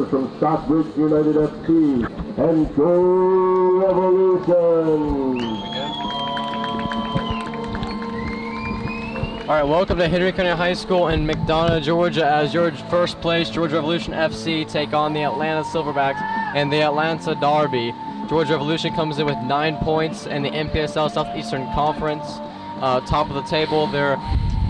from Stockbridge United FC, and Go Revolution! All right, welcome to Henry County High School in McDonough, Georgia, as your first place Georgia Revolution FC take on the Atlanta Silverbacks and the Atlanta Derby. Georgia Revolution comes in with 9 points in the NPSL Southeastern Conference. Top of the table, they're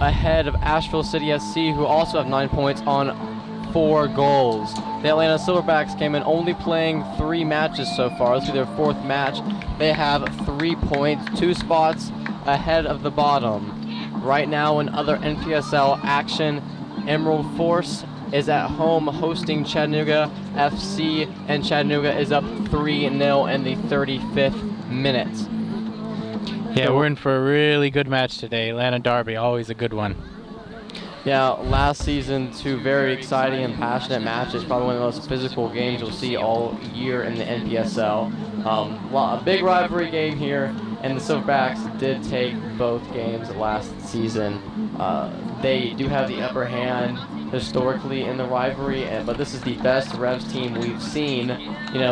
ahead of Asheville City SC, who also have 9 points on 4 goals. The Atlanta Silverbacks came in only playing 3 matches so far. This will be their 4th match. They have 3 points, 2 spots ahead of the bottom. Right now in other NPSL action, Emerald Force is at home hosting Chattanooga FC, and Chattanooga is up 3-0 in the 35th minute. Yeah, we're in for a really good match today. Atlanta Derby, always a good one. Yeah, last season, 2 very exciting and passionate matches. Probably one of the most physical games you'll see all year in the NPSL. A big rivalry game here, and the Silverbacks did take both games last season. They do have the upper hand historically in the rivalry, but this is the best Revs team we've seen,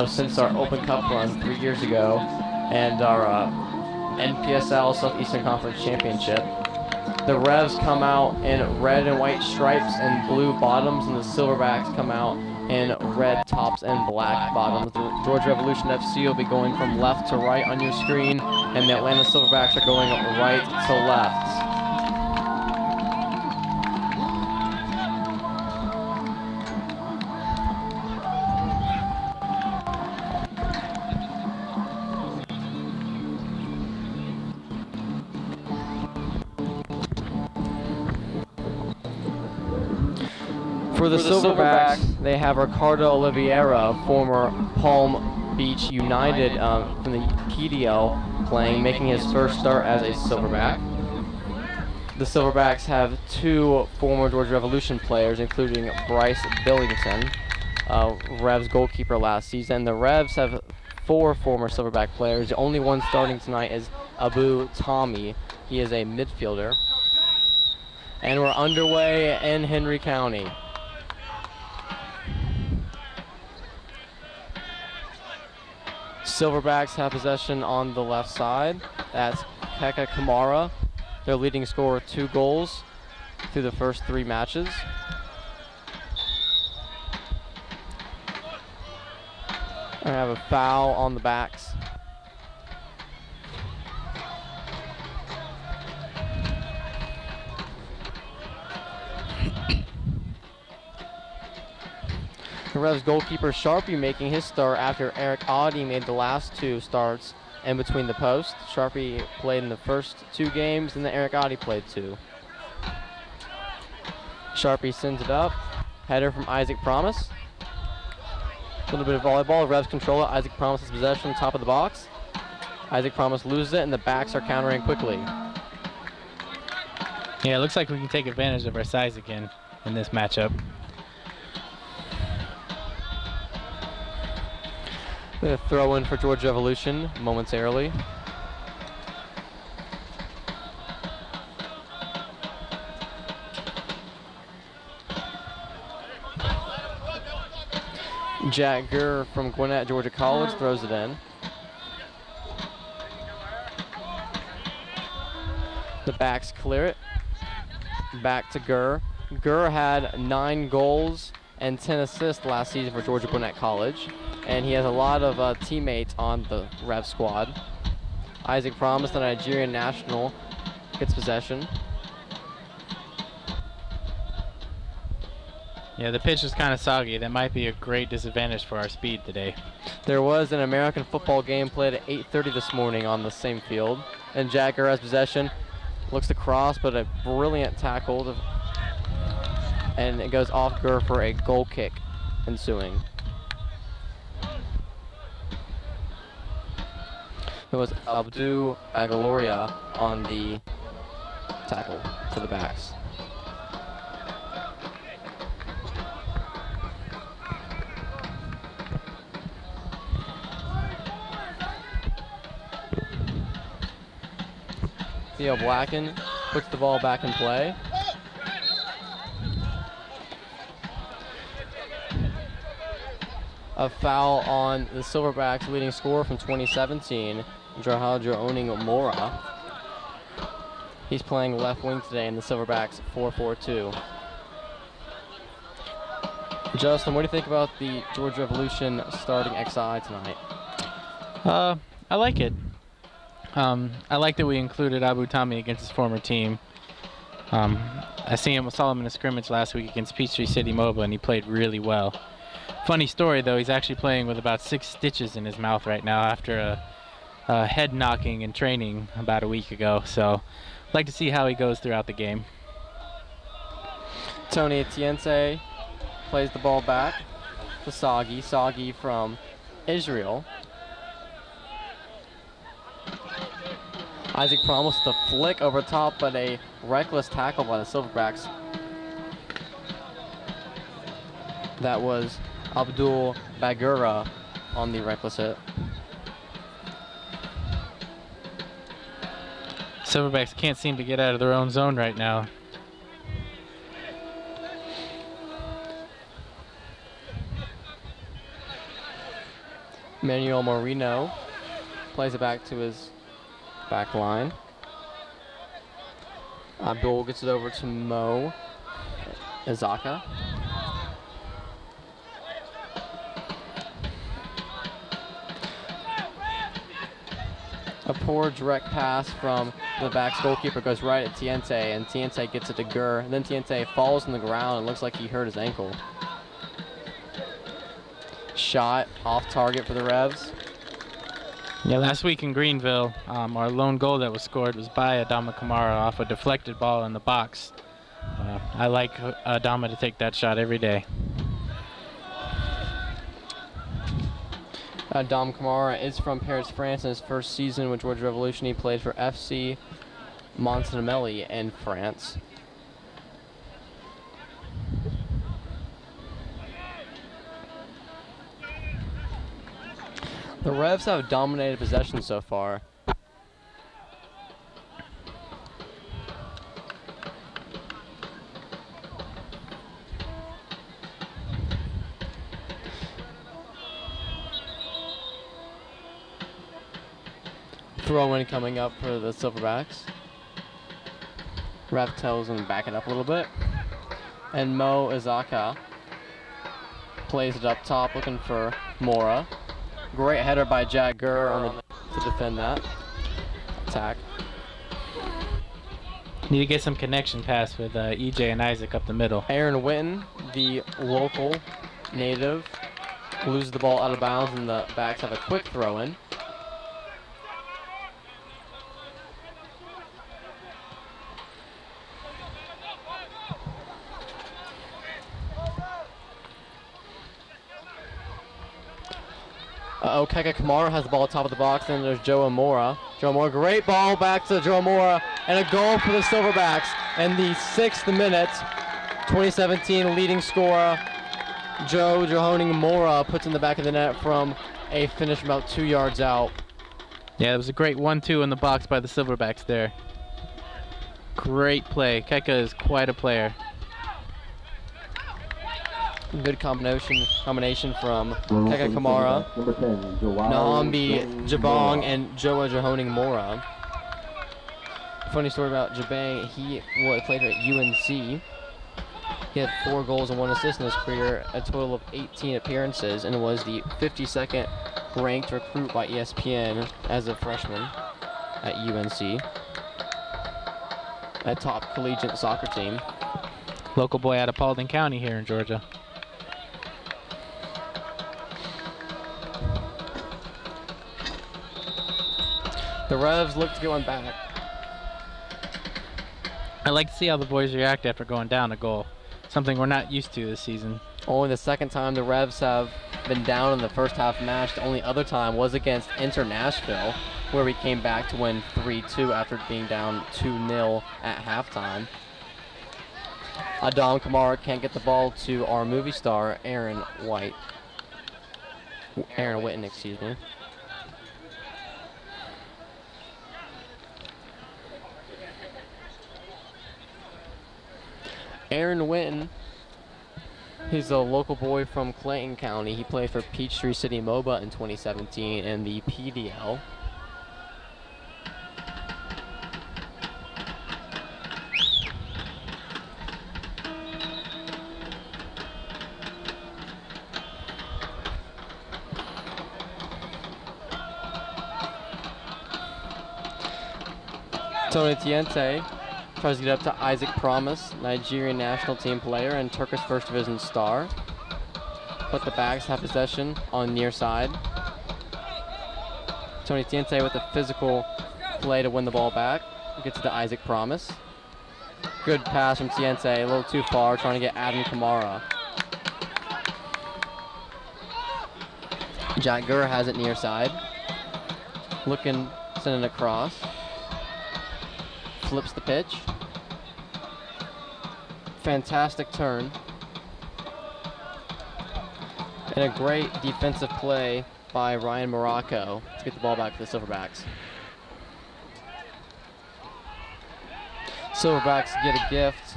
since our Open Cup run 3 years ago, and our NPSL Southeastern Conference Championship. The Revs come out in red and white stripes and blue bottoms, and the Silverbacks come out in red tops and black bottoms. The Georgia Revolution FC will be going from left to right on your screen, and the Atlanta Silverbacks are going right to left. For the Silverbacks, they have Ricardo Oliveira, former Palm Beach United from the PDL, making his first start as a Silverback. The Silverbacks have 2 former Georgia Revolution players, including Bryce Billington, Revs goalkeeper last season. The Revs have 4 former Silverback players. The only one starting tonight is Abu Tommy. He is a midfielder. And we're underway in Henry County. Silverbacks have possession on the left side. That's Pekka Kamara, their leading scorer, 2 goals through the first 3 matches. I have a foul on the backs. The Revs goalkeeper Sharpie making his start after Eric Audi made the last 2 starts in between the posts. Sharpie played in the first 2 games, and then Eric Audi played 2. Sharpie sends it up. Header from Isaac Promise. A little bit of volleyball. Revs control it. Isaac Promise's possession, top of the box. Isaac Promise loses it, and the backs are countering quickly. Yeah, it looks like we can take advantage of our size again in this matchup. The throw in for Georgia Revolution momentarily. Jack Gurr from Gwinnett Georgia College throws it in. The backs clear it. Back to Gurr. Gurr had 9 goals and 10 assists last season for Georgia Gwinnett College, and he has a lot of teammates on the Rev squad. Isaac Promise, the Nigerian national, gets possession. Yeah, the pitch is kind of soggy. That might be a great disadvantage for our speed today. There was an American football game played at 8:30 this morning on the same field, and Jagger has possession, looks to cross, but a brilliant tackle, and it goes off Gurr for a goal kick ensuing. It was Abdu Agaloria on the tackle for the backs. Theo Blacken puts the ball back in play. A foul on the Silverbacks' leading scorer from 2017, Johajo Mora. He's playing left wing today in the Silverbacks 4-4-2. Justin, what do you think about the Georgia Revolution starting XI tonight? I like it. I like that we included Abu Tami against his former team. I saw him in a scrimmage last week against Peachtree City Mobile, and he played really well. Funny story, though, he's actually playing with about 6 stitches in his mouth right now after a head knocking in training about a week ago. So I'd like to see how he goes throughout the game. Tony Atiense plays the ball back to Sagi. Sagi from Israel. Isaac Promise with the flick over top, but a reckless tackle by the Silverbacks. That was Abdul Bagura on the reckless hit. Silverbacks can't seem to get out of their own zone right now. Manuel Moreno plays it back to his back line. Abdul gets it over to Mo Izaka. A poor direct pass from the back's goalkeeper goes right at Tiente, and Tiente gets it to Gurr. And then Tiente falls on the ground and looks like he hurt his ankle. Shot off target for the Revs. Yeah, last week in Greenville, our lone goal that was scored was by Adama Kamara off a deflected ball in the box. I like Adama to take that shot every day. Dom Kamara is from Paris, France. In his first season with Georgia Revolution, he played for FC Montenemelli in France. The Revs have dominated possession so far. Throw-in coming up for the Silverbacks. Ref tells him to back it up a little bit. And Mo Izaka plays it up top, looking for Mora. Great header by Jack Gurr to defend that attack. Need to get some connection pass with EJ and Isaac up the middle. Aaron Witten, the local native, loses the ball out of bounds, and the backs have a quick throw-in. Keka Kamara has the ball at the top of the box, and there's Joe Amora. Joe Amora, great ball back to Joe Amora, and a goal for the Silverbacks in the 6th minute. 2017 leading scorer, Joe Johoning Mora, puts in the back of the net from a finish about 2 yards out. Yeah, it was a great 1-2 in the box by the Silverbacks there. Great play. Keka is quite a player. Good combination from Keka Kamara, Naambi Jabong, and Joa Johoning Mora. Funny story about Jabang, he played at UNC. He had 4 goals and 1 assist in his career, a total of 18 appearances, and was the 52nd ranked recruit by ESPN as a freshman at UNC. A top collegiate soccer team. Local boy out of Paulding County here in Georgia. The Revs look to get one back. I like to see how the boys react after going down a goal. Something we're not used to this season. Only the second time the Revs have been down in the first half match. The only other time was against Inter Nashville, where we came back to win 3-2 after being down 2-0 at halftime. Adam Kamara can't get the ball to our movie star, Aaron Witten, excuse me. Aaron Witten He's a local boy from Clayton County. He played for Peachtree City MOBA in 2017 in the PDL. Tony Tiente tries to get up to Isaac Promise, Nigerian national team player and Turkish First Division star. But the Backs have possession on near side. Tony Tiente with a physical play to win the ball back. Gets it to Isaac Promise. Good pass from Tiente, a little too far, trying to get Adam Kamara. Jack Gurr has it near side. Looking, sending it across. Flips the pitch. Fantastic turn. And a great defensive play by Ryan Morocco to get the ball back for the Silverbacks. Silverbacks get a gift,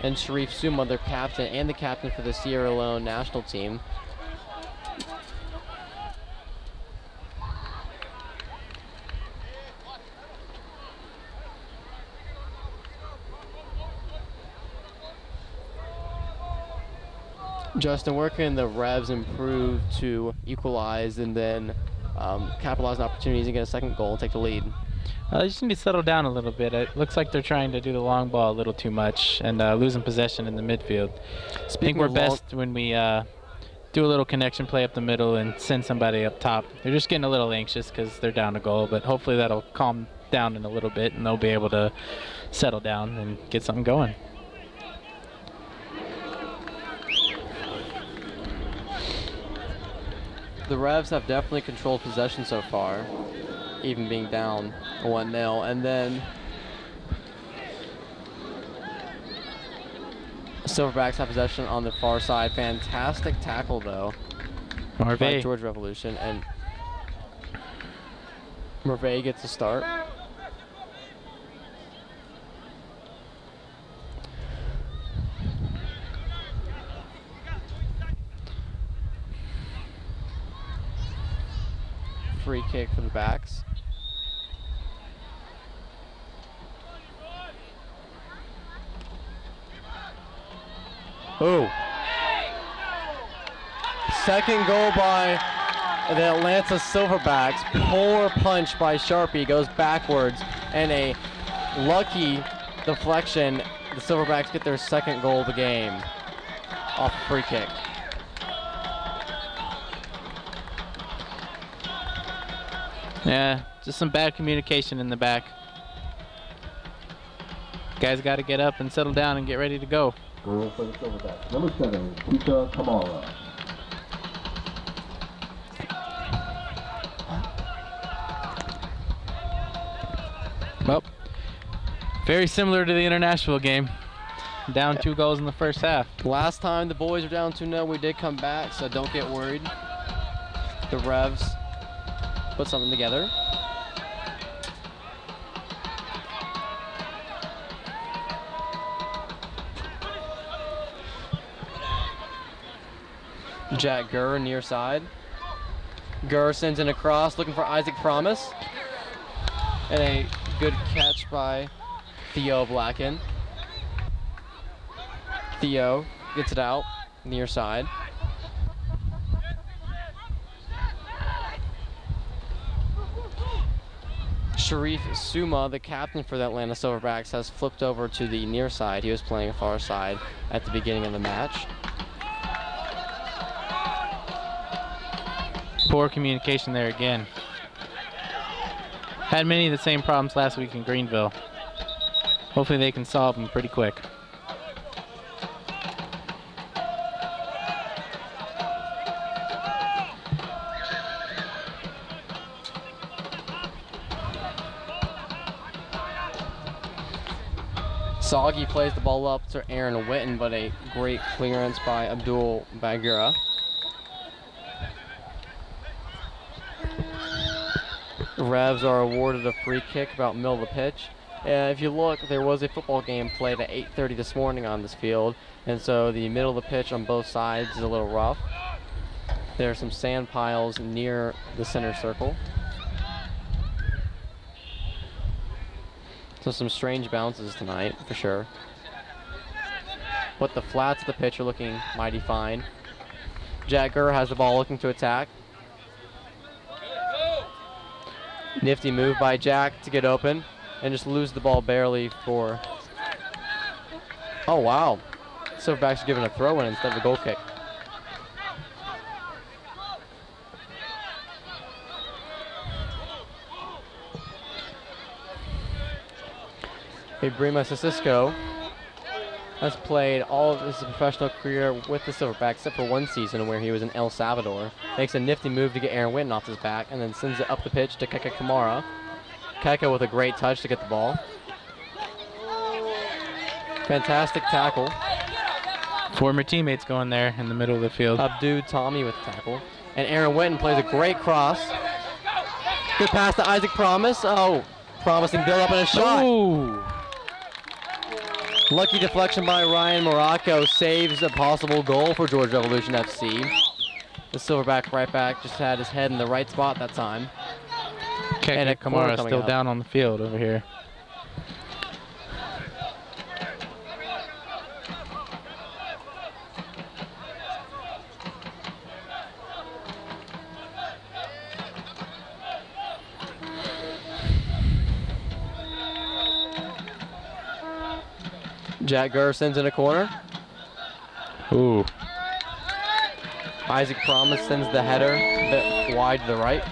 and Sharif Suma, their captain and the captain for the Sierra Leone national team. Justin, where can the Revs improve to equalize and then capitalize on opportunities and get a second goal and take the lead? They just need to settle down a little bit. It looks like they're trying to do the long ball a little too much and losing possession in the midfield. I think we're best when we do a little connection play up the middle and send somebody up top. They're just getting a little anxious because they're down a goal, but hopefully that'll calm down in a little bit and they'll be able to settle down and get something going. The Revs have definitely controlled possession so far, even being down 1-0. And then Silverbacks have possession on the far side. Fantastic tackle, though, by George Revolution. And Merveille gets a start. Free kick for the Backs. Oh. Second goal by the Atlanta Silverbacks. Poor punch by Sharpie, goes backwards, and a lucky deflection. The Silverbacks get their second goal of the game off a free kick. Yeah, just some bad communication in the back. Guys got to get up and settle down and get ready to go. Goal for the Silverbacks. Number 7, Peter Kamara. Well, very similar to the international game. Down 2 goals in the first half. Last time the boys were down 2-0, we did come back, so don't get worried. The Revs put something together. Jack Gurr near side. Gurr sends in a cross, looking for Isaac Promise. And a good catch by Theo Blacken. Theo gets it out, near side. Sharif Suma, the captain for the Atlanta Silverbacks, has flipped over to the near side. He was playing far side at the beginning of the match. Poor communication there again. Had many of the same problems last week in Greenville. Hopefully they can solve them pretty quick. Soggy plays the ball up to Aaron Witten, but a great clearance by Abdul Bagura. Revs are awarded a free kick about middle of the pitch, If you look, there was a football game played at 8:30 this morning on this field, and so the middle of the pitch on both sides is a little rough. There are some sand piles near the center circle. So some strange bounces tonight, for sure. But the flats of the pitch are looking mighty fine. Jack Gurr has the ball looking to attack. Nifty move by Jack to get open and just lose the ball barely for... Oh, wow. Silverbacks are given a throw-in instead of a goal kick. Brima Sisco has played all of his professional career with the Silverbacks except for one season where he was in El Salvador. Makes a nifty move to get Aaron Witten off his back and then sends it up the pitch to Keke Kamara. Keke with a great touch to get the ball. Fantastic tackle. Former teammates going there in the middle of the field. Abdu Tommy with the tackle. And Aaron Witten plays a great cross. Good pass to Isaac Promise. Oh, promising build up and a shot. Ooh. Lucky deflection by Ryan Morocco saves a possible goal for Georgia Revolution FC. The Silverback right back just had his head in the right spot that time. Keke Kamara still down on the field over here. Jack Gurr sends in a corner. Ooh. Isaac Promise sends the header a bit wide to the right.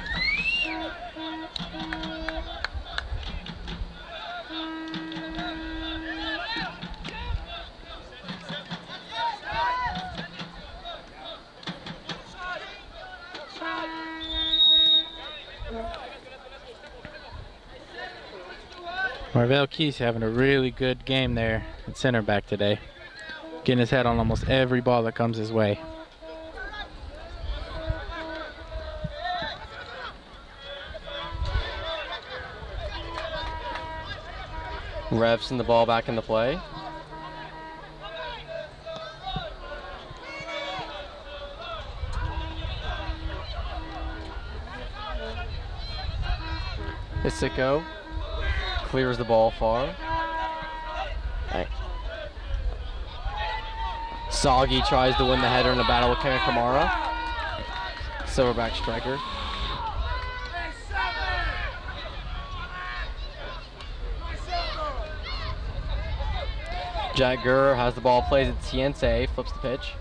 Marvell Keys having a really good game there at center back today. Getting his head on almost every ball that comes his way. Refs send the ball back into play. Isiko clears the ball far. Right. Soggy tries to win the header in a battle with Keke Kamara. Silverback striker. Jack Gurr has the ball, plays it to Tiente, flips the pitch.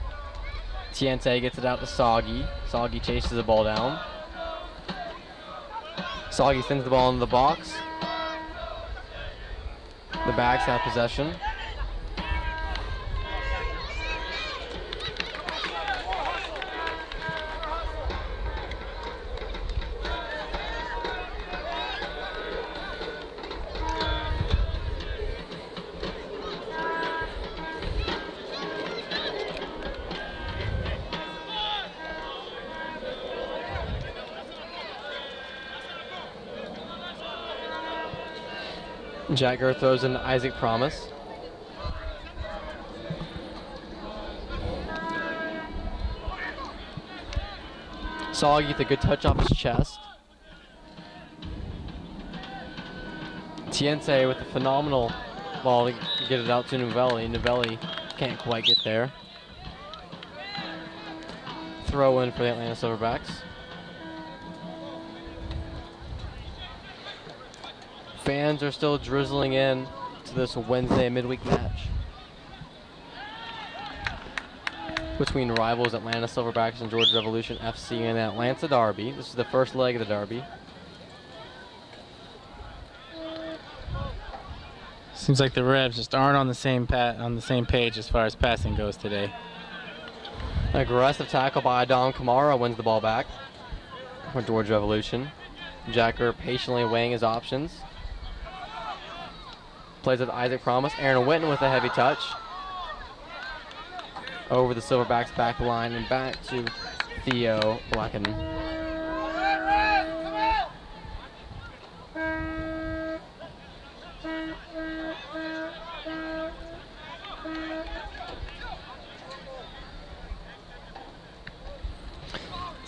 Tiente gets it out to Soggy. Soggy chases the ball down. Soggy sends the ball into the box. The Backs have possession. Jagger throws in Isaac Promise. Soggy with a good touch off his chest. Tiente with a phenomenal ball to get it out to Novelli. Novelli can't quite get there. Throw in for the Atlanta Silverbacks. Fans are still drizzling in to this Wednesday midweek match between rivals Atlanta Silverbacks and Georgia Revolution FC in the Atlanta Derby. This is the first leg of the Derby. Seems like the Revs just aren't on the same page as far as passing goes today. Aggressive tackle by Adam Kamara wins the ball back for Georgia Revolution. Jacker patiently weighing his options. Plays with Isaac Promise. Aaron Witten with a heavy touch. Over the Silverbacks back line and back to Theo Blacken.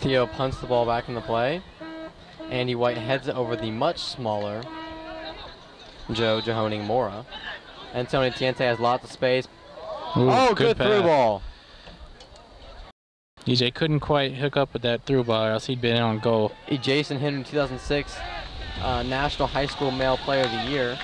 Theo punts the ball back into play. Andy White heads it over the much smaller Joe Jahoning Mora. And Tony Tiente has lots of space. Ooh, oh, good through ball. EJ couldn't quite hook up with that through ball, or else he'd been on goal. Jason Hinton, 2006 National High School Male Player of the Year.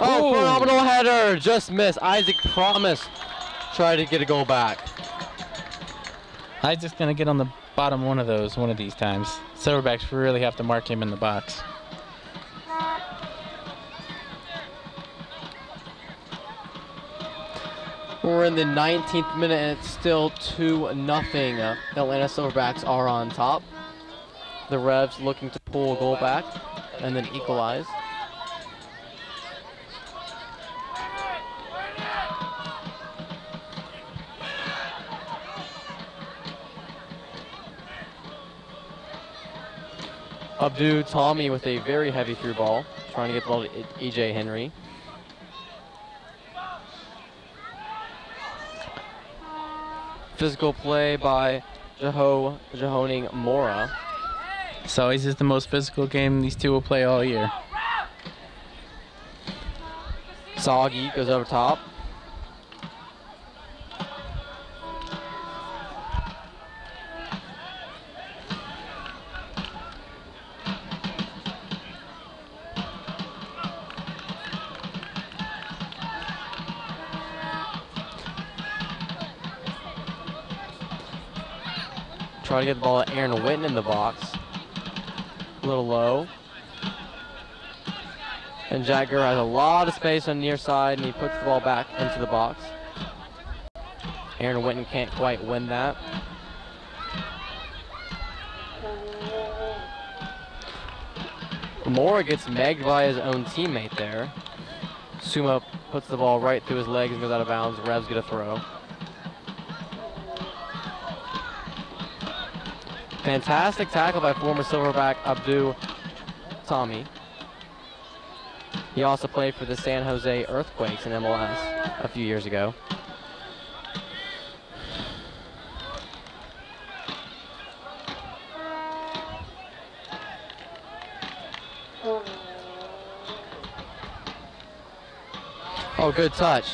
Oh, phenomenal header, just missed. Isaac Promise tried to get a goal back. Isaac's gonna get on the bottom one of these times. Silverbacks really have to mark him in the box. We're in the 19th minute and it's still 2-0. Atlanta Silverbacks are on top. The Revs looking to pull a goal back and then equalize. Abdu Tommy with a very heavy through ball, trying to get the ball to EJ Henry. Physical play by Jahoning Mora. It's always is the most physical game these two will play all year. Soggy goes over top. Try to get the ball at Aaron Witten in the box. A little low. And Jack Gurr has a lot of space on the near side, and he puts the ball back into the box. Aaron Witten can't quite win that. Mora gets megged by his own teammate there. Suma puts the ball right through his legs and goes out of bounds. Revs get a throw. Fantastic tackle by former Silverback Abdu Tommy. He also played for the San Jose Earthquakes in MLS a few years ago. Oh, good touch.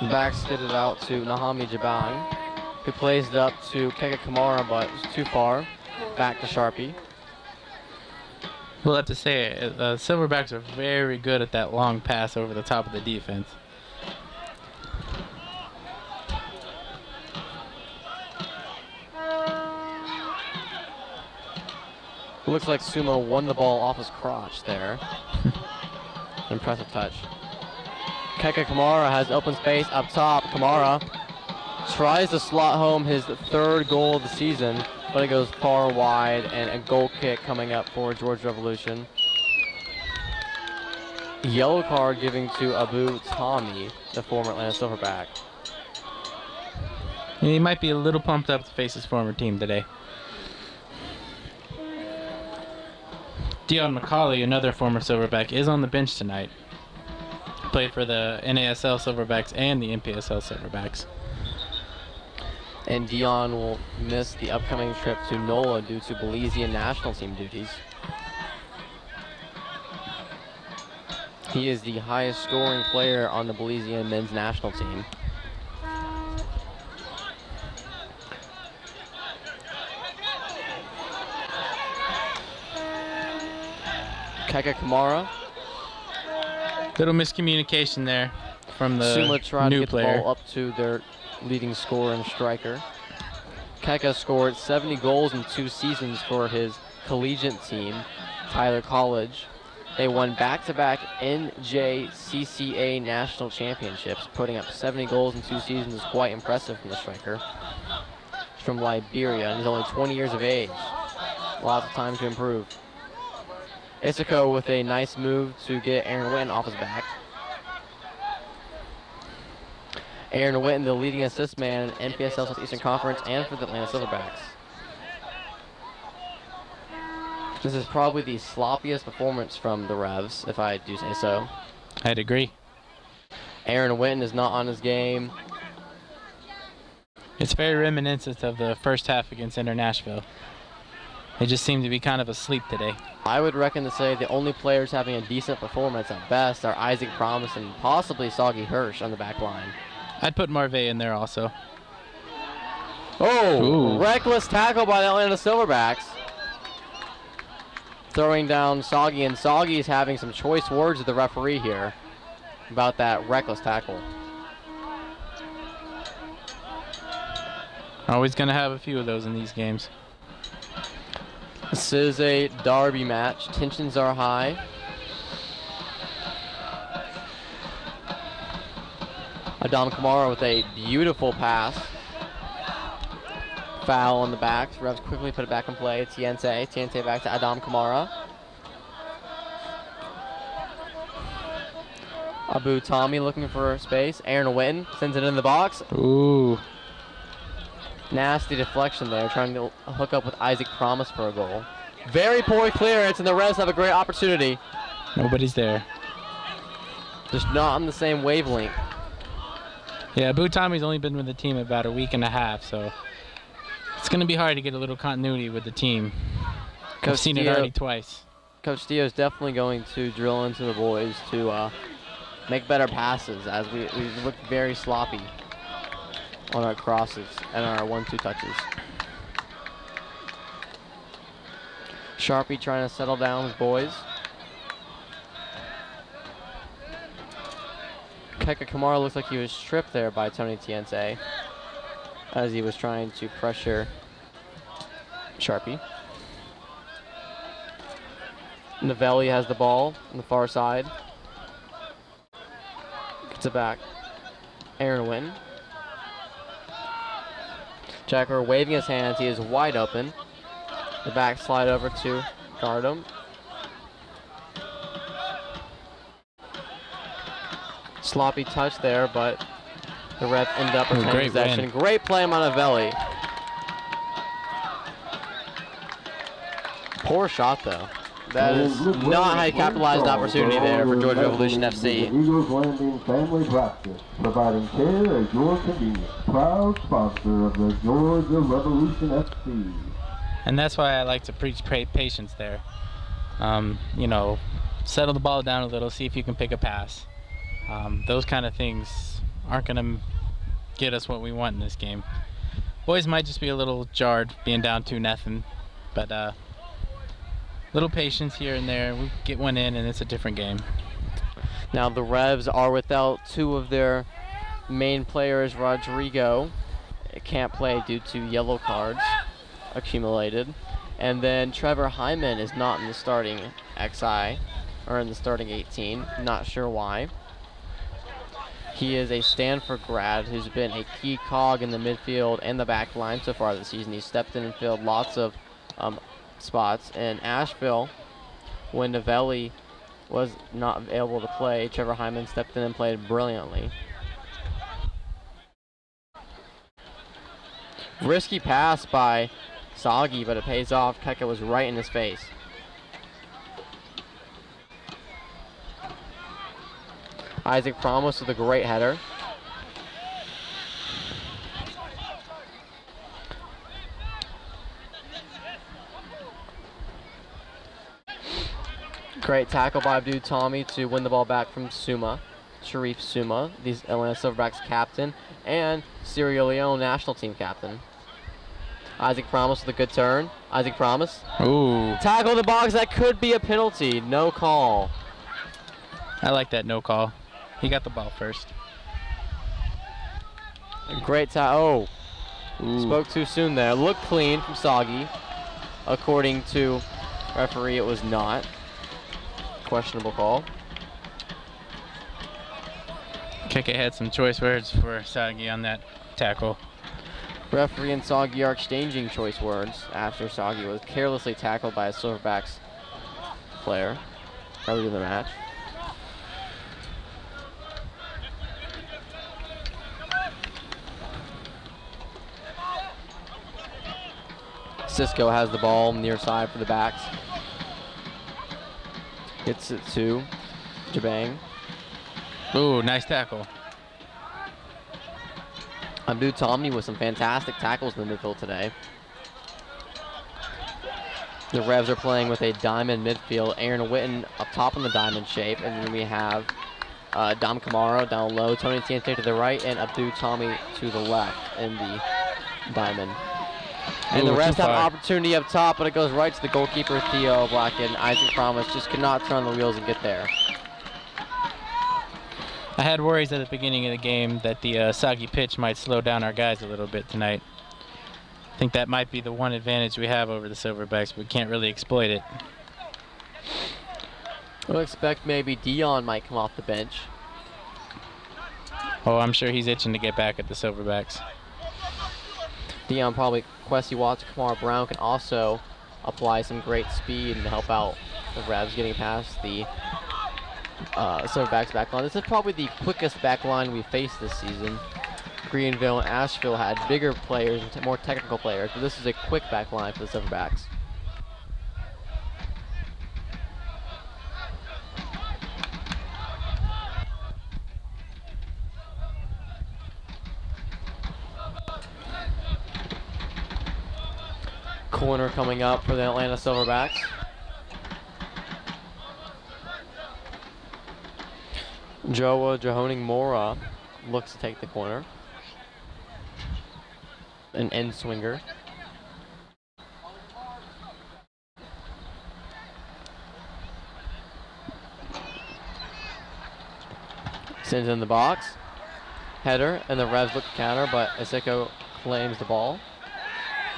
Backs did it out to Nahami Jabang, who plays it up to Keka Kamara, but it was too far. Back to Sharpie. We'll have to say it. The Silverbacks are very good at that long pass over the top of the defense. Looks like Sumo won the ball off his crotch there. Impressive touch. Keka Kamara has open space up top. Kamara tries to slot home his third goal of the season, but it goes far wide, and a goal kick coming up for Georgia Revolution. Yellow card giving to Abu Tommy, the former Atlanta Silverback. He might be a little pumped up to face his former team today. Dion McCauley, another former Silverback, is on the bench tonight. Played for the NASL Silverbacks and the NPSL Silverbacks. And Dion will miss the upcoming trip to NOLA due to Belizean national team duties. He is the highest scoring player on the Belizean men's national team. Keka Kamara. Little miscommunication there from the Suma tried new to get player. the ball up to their leading scorer and striker. Keka scored 70 goals in 2 seasons for his collegiate team, Tyler College. They won back-to-back NJCCA national championships. Putting up 70 goals in 2 seasons is quite impressive from the striker. He's from Liberia and he's only 20 years of age. Lots of time to improve. Isako with a nice move to get Aaron Witten off his back. Aaron Witten, the leading assist man in NPSL Southeastern Conference and for the Atlanta Silverbacks. This is probably the sloppiest performance from the Revs, if I do say so. I'd agree. Aaron Witten is not on his game. It's very reminiscent of the first half against Nashville. They just seem to be kind of asleep today. I would reckon to say the only players having a decent performance at best are Isaac Promise and possibly Soggy Hirsch on the back line. I'd put Marvey in there also. Oh, Ooh. Reckless tackle by the Atlanta Silverbacks. Throwing down Soggy, and Soggy is having some choice words with the referee here about that reckless tackle. Always going to have a few of those in these games. This is a derby match. Tensions are high. Adam Kamara with a beautiful pass. Foul on the back. Revs quickly put it back in play. Tiente back to Adam Kamara. Abu Tommy looking for space. Aaron Witten sends it in the box. Ooh. Nasty deflection there, trying to hook up with Isaac Promise for a goal. Very poor clearance, and the Revs have a great opportunity. Nobody's there. Just not on the same wavelength. Yeah, Boo Tommy's only been with the team about a week and a half, so it's going to be hard to get a little continuity with the team. I've seen it already twice. Coach Theo is definitely going to drill into the boys to make better passes, as we look very sloppy on our crosses and our 1-2 touches. Sharpie trying to settle down his boys. Keka Kamara looks like he was stripped there by Tony Tiente as he was trying to pressure Sharpie. Novelli has the ball on the far side. Gets it back. Aaron Witten. Jacker waving his hands. He is wide open. The back slide over to guard him. Sloppy touch there, but the Revs end up retaining possession. Great play by Novelli. Poor shot though. That is not how you capitalize the opportunity there for Georgia Revolution FC. Eagles Landing Family Practice, providing care at your convenience. Proud sponsor of the Georgia Revolution FC. And that's why I like to preach patience there. You know, settle the ball down a little, see if you can pick a pass. Those kind of things aren't going to get us what we want in this game. Boys might just be a little jarred being down 2-0, but little patience here and there. We get one in and it's a different game. Now the Revs are without two of their main players. Rodrigo can't play due to yellow cards accumulated. And then Trevor Hyman is not in the starting XI, or in the starting 18. Not sure why. He is a Stanford grad who's been a key cog in the midfield and the back line so far this season. He's stepped in and filled lots of spots. In Asheville, when Novelli was not able to play, Trevor Hyman stepped in and played brilliantly. Risky pass by Soggy, but it pays off. Keka was right in his face. Isaac Promise with a great header. Great tackle by Abdul Tommy to win the ball back from Sharif Suma, the Atlanta Silverbacks captain, and Sierra Leone national team captain. Isaac Promise with a good turn. Isaac Promise. Ooh. Tackle the box. That could be a penalty. No call. I like that no call. He got the ball first. Great tackle. Oh. Spoke too soon there. Looked clean from Soggy. According to referee, it was not. Questionable call. Keke had some choice words for Soggy on that tackle. Referee and Soggy are exchanging choice words after Soggy was carelessly tackled by a Silverbacks player earlier in the match. Cisco has the ball near side for the Backs. Gets it to Jabang. Ooh, nice tackle. Abdu Tommy with some fantastic tackles in the midfield today. The Revs are playing with a diamond midfield. Aaron Witten up top in the diamond shape, and then we have Dom Camaro down low, Tony Tiente to the right, and Abdu Tommy to the left in the diamond. And the Revs have an opportunity up top, but it goes right to the goalkeeper, Theo Blacken. Isaac Promise just could not turn the wheels and get there. I had worries at the beginning of the game that the soggy pitch might slow down our guys a little bit tonight. I think that might be the one advantage we have over the Silverbacks, but we can't really exploit it. We'll expect maybe Dion might come off the bench. Oh, I'm sure he's itching to get back at the Silverbacks. Dion probably, Kwesi Watts, Kamar Brown can also apply some great speed and help out the Revs getting past the Silverbacks back line. This is probably the quickest back line we faced this season. Greenville and Asheville had bigger players and more technical players, but this is a quick back line for the Silverbacks. Corner coming up for the Atlanta Silverbacks. Joa Jahoning Mora looks to take the corner. An end swinger. Sends in the box. Header, and the Revs look to counter, but Iseko claims the ball.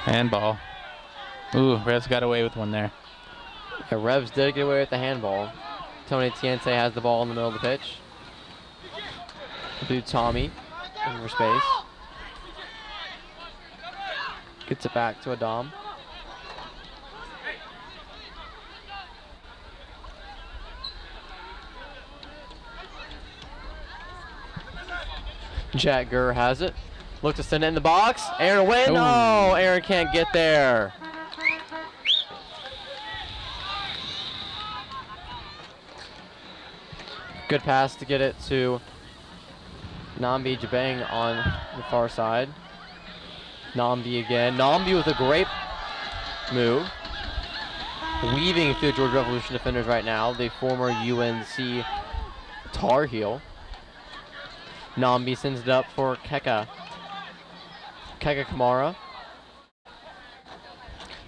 And ball. Ooh, Revs got away with one there. Yeah, Revs did get away with the handball. Tony Tiente has the ball in the middle of the pitch. Dude Tommy in for space. Gets it back to Adam. Jack Gurr has it. Look to send it in the box. Aaron win. No, Aaron can't get there. Good pass to get it to Nambi Jabang on the far side. Nambi again. Nambi with a great move. Weaving through Georgia Revolution defenders right now. The former UNC Tar Heel. Nambi sends it up for Keka. Keka Kamara.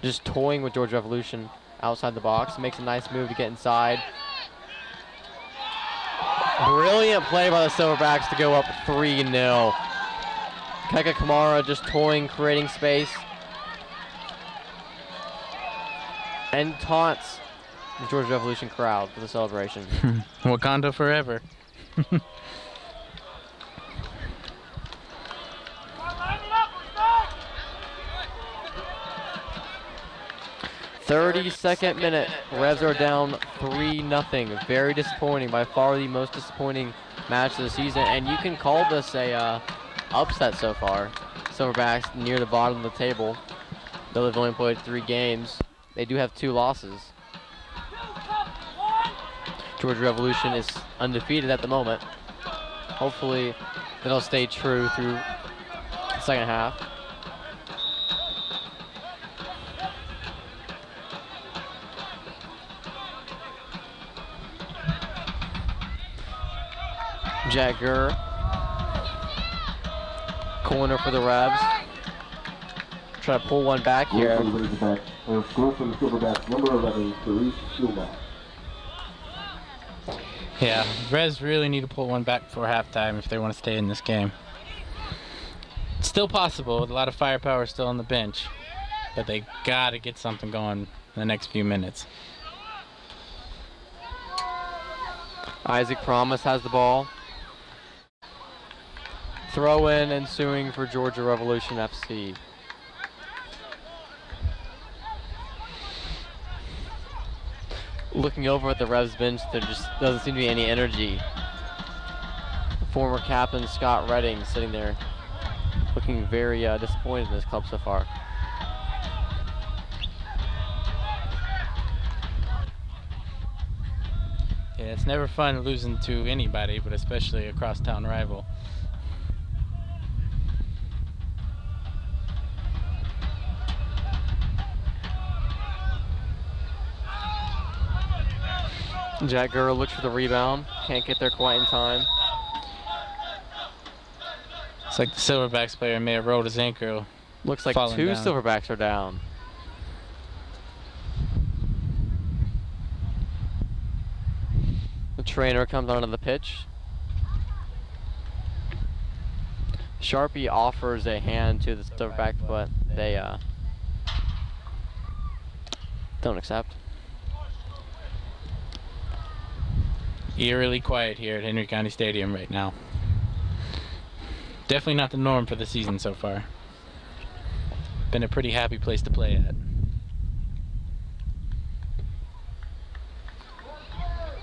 Just toying with Georgia Revolution outside the box. Makes a nice move to get inside. Brilliant play by the Silverbacks to go up 3-0. Keka Kamara just toying, creating space. And taunts the Georgia Revolution crowd for the celebration. Wakanda forever. 32nd minute, Revs are down 3-0. Very disappointing, by far the most disappointing match of the season. And you can call this a upset so far. Silverbacks near the bottom of the table. Though they've only played 3 games, they do have 2 losses. Georgia Revolution is undefeated at the moment. Hopefully they'll stay true through the second half. Jack Gurr. Corner for the Revs. Try to pull one back here. Goal for the Silverbacks, number 11, Therese Schulman. Yeah, Revs really need to pull one back before halftime if they want to stay in this game. It's still possible, with a lot of firepower still on the bench, but they gotta get something going in the next few minutes. Isaac Promise has the ball. Throw in ensuing for Georgia Revolution FC. Looking over at the Revs bench, there just doesn't seem to be any energy. Former captain Scott Redding sitting there looking very disappointed in this club so far. Yeah, it's never fun losing to anybody, but especially a crosstown rival. Jack Gurr looks for the rebound. Can't get there quite in time. It's like the Silverbacks player may have rolled his ankle. Looks like two down. Silverbacks are down. The trainer comes onto the pitch. Sharpie offers a hand to the Silverbacks, but they don't accept. Eerily quiet here at Henry County Stadium right now. Definitely not the norm for the season so far. Been a pretty happy place to play at.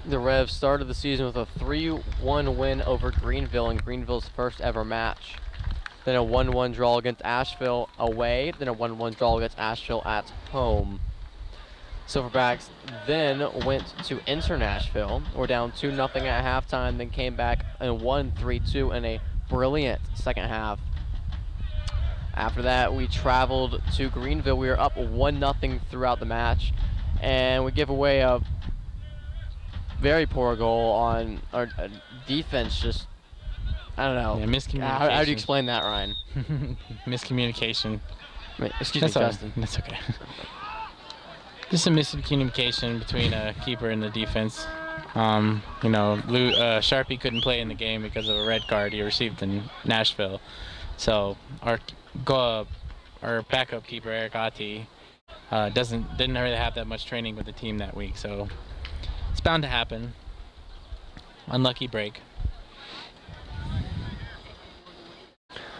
The Revs started the season with a 3-1 win over Greenville in Greenville's first ever match. Then a 1-1 draw against Asheville away, then a 1-1 draw against Asheville at home. Silverbacks then went to Inter Nashville. Were down 2-0 at halftime, then came back and won 3-2 in a brilliant second half. After that, we traveled to Greenville. We were up 1-0 throughout the match, and we give away a very poor goal on our defense. Just, I don't know. Yeah, miscommunication. How do you explain that, Ryan? Miscommunication. Excuse me, Justin. That's okay. Just a miscommunication between a keeper and the defense. You know, Sharpie couldn't play in the game because of a red card he received in Nashville. So our backup keeper Eric Ati didn't really have that much training with the team that week. So it's bound to happen. Unlucky break.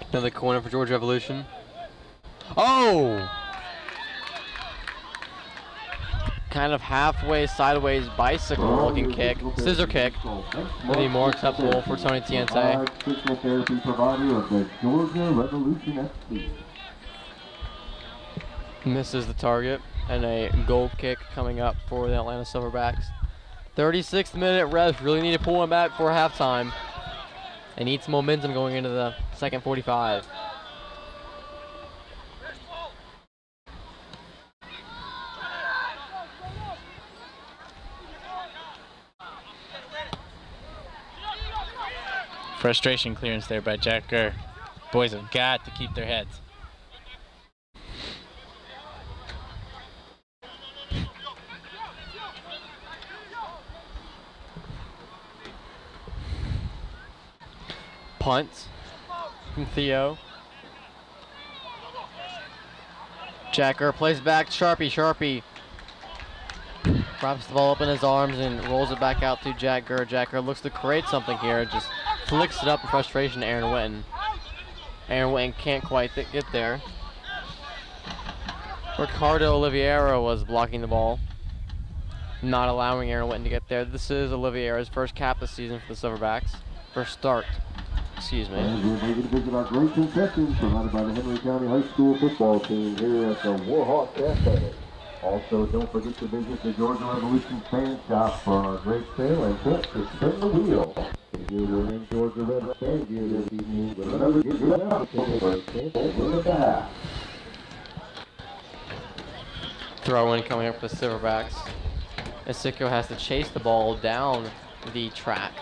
Another corner for Georgia Revolution. Oh! Kind of halfway sideways bicycle looking kick, scissor kick. Will be more acceptable for Tony Tiente. Physical therapy provider of the Georgia Revolution FC. Misses the target, and a goal kick coming up for the Atlanta Silverbacks. 36th minute, Revs really need to pull him back for halftime. They need some momentum going into the second 45. Frustration clearance there by Jack Gurr. Boys have got to keep their heads. Punt from Theo. Jack Gurr plays back. Sharpie wraps the ball up in his arms and rolls it back out to Jack Gurr. Jack Gurr looks to create something here. Just flicks it up in frustration to Aaron Witten. Aaron Witten can't quite get there. Ricardo Oliveira was blocking the ball, not allowing Aaron Witten to get there. This is Oliveira's first cap this season for the Silverbacks. First start. Excuse me. And we're able to visit our great concessions provided by the Henry County High School football team here at the Warhawk Cafe. Also, don't forget to visit the Georgia Revolution fan shop for our great sale and tips to spin the wheel. If you were in Georgia Red fan gear this evening, remember to get out for a chance to win at the half. Throw-in coming up for the Silverbacks. Isiko has to chase the ball down the track.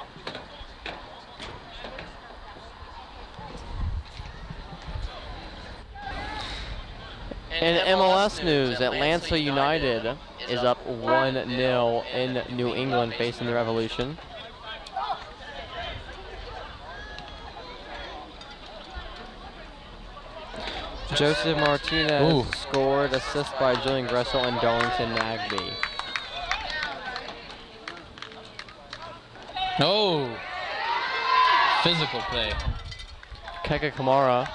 In MLS news, Atlanta United is up 1-0 in New England facing the Revolution. Joseph Martinez scored, assist by Julian Gressel and Darlington Nagby. Oh, physical play. Keka Kamara,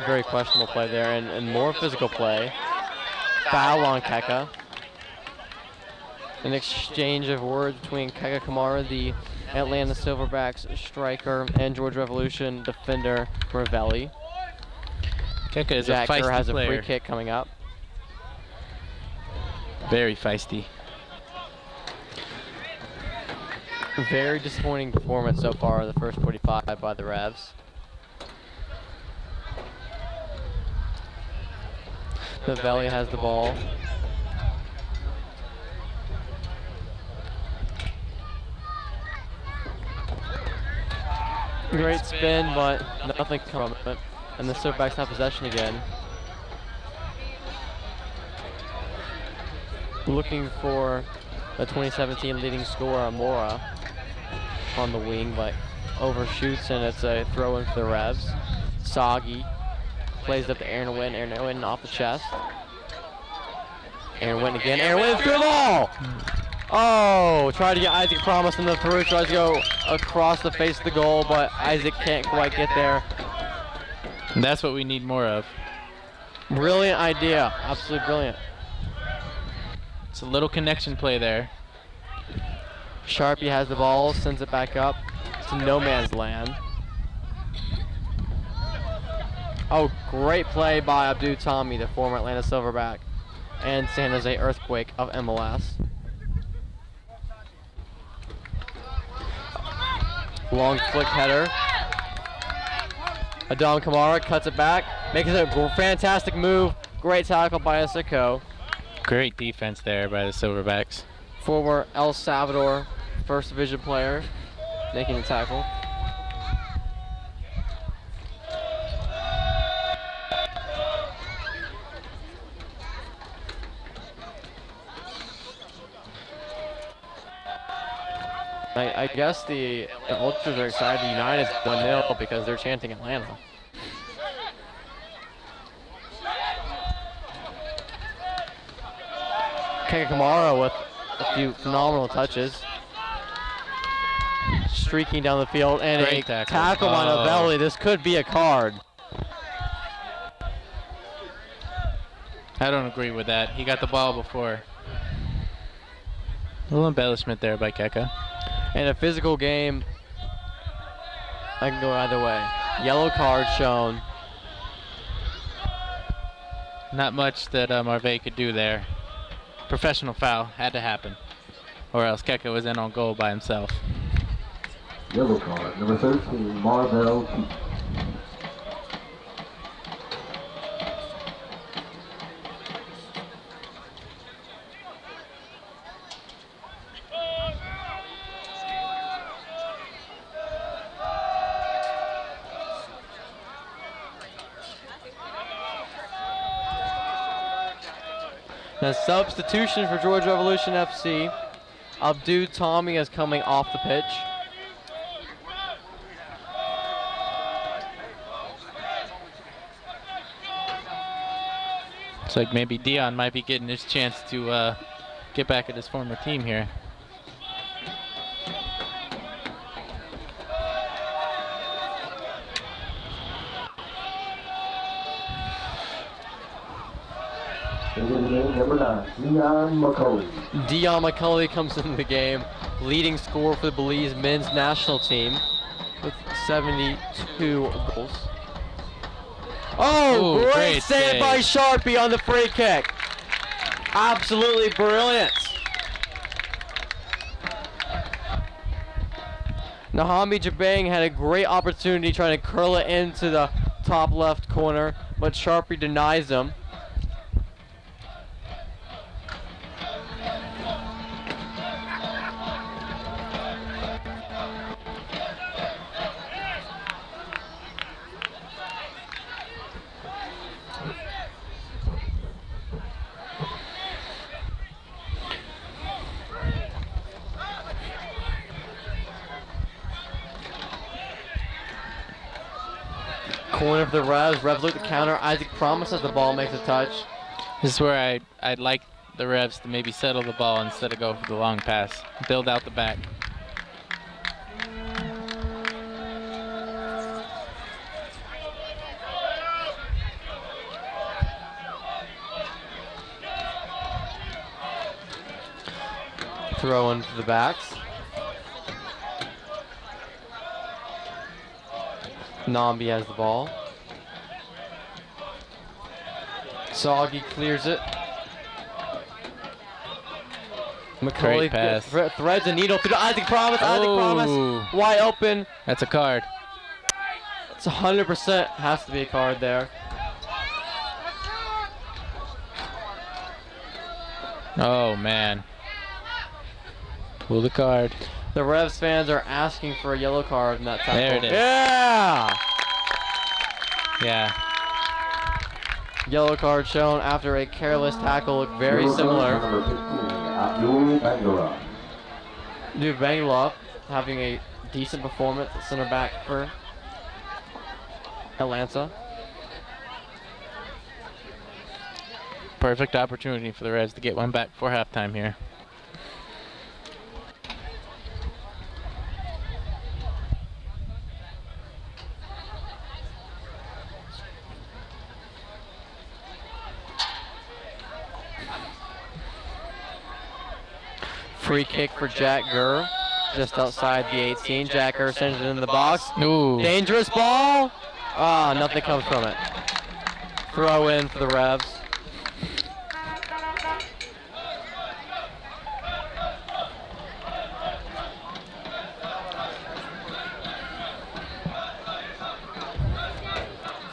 very questionable play there, and more physical play. Foul on Keka. An exchange of words between Keka Kamara, the Atlanta Silverbacks striker, and Georgia Revolution defender Ravelli. Keka is a feisty Jack Gurr has a player. free kick coming up. Very feisty. Very disappointing performance so far in the first 45 by the Revs. Novelli has the ball. Great spin, but nothing from it. And the Silverbacks have possession again. Looking for the 2017 leading scorer, Mora, on the wing, but overshoots, and it's a throw in for the Revs. Soggy plays up to Aaron Wynn. Aaron Wynn off the chest. Aaron Wynn again. Aaron Wynn through the ball! Oh, tried to get Isaac Promise in the through. Tries to go across the face of the goal, but Isaac can't quite get there. And that's what we need more of. Brilliant idea. Absolutely brilliant. It's a little connection play there. Sharpie has the ball, sends it back up to no man's land. Oh, great play by Abdul Tommy, the former Atlanta Silverback and San Jose Earthquake of MLS. Long flick header. Adam Kamara cuts it back, makes it a fantastic move. Great tackle by Asiko. Great defense there by the Silverbacks. Former El Salvador First Division player making the tackle. I guess the Ultras are excited United's 1-0 because they're chanting Atlanta. Keke Kamara with a few phenomenal touches. Streaking down the field, and great a tackle by Novelli. This could be a card. I don't agree with that. He got the ball before. A little embellishment there by Keke. In a physical game, I can go either way. Yellow card shown. Not much that Marvey could do there. Professional foul had to happen, or else Keke was in on goal by himself. Yellow card, number 13, Marvell Keith. The substitution for Georgia Revolution FC. Abdul Tommy is coming off the pitch. Looks like maybe Dion might be getting his chance to get back at his former team here. Number 9, Dion McCulley. Dion McCulley comes into the game, leading scorer for the Belize men's national team with 72 goals. Oh, ooh, great save by Sharpie on the free kick. Absolutely brilliant. Nahami Jabang had a great opportunity trying to curl it into the top left corner, but Sharpie denies him. Corner for the Revs. Revs look to counter. Isaac promises the ball, makes a touch. This is where I'd like the Revs to maybe settle the ball instead of go for the long pass. Build out the back. Throw in for the backs. Nambi has the ball. Soggy clears it. McCauley Great pass. threads a needle through Isaac Promise. Isaac Oh. Promise wide open. That's a card. It's 100% has to be a card there. Oh, man. Pull the card. The Revs fans are asking for a yellow card in that tackle. There it is. Yeah! Yeah. Yellow card shown after a careless tackle. Look very similar. Number 15, Abdul Bangura. Dude Bangla having a decent performance at center back for Atlanta. Perfect opportunity for the Reds to get one back before halftime here. Free kick for Jack Gurr, just outside the 18. Jack Gurr sends it in the box. Ooh. Dangerous ball. Ah, nothing comes from it. Throw in for the Revs.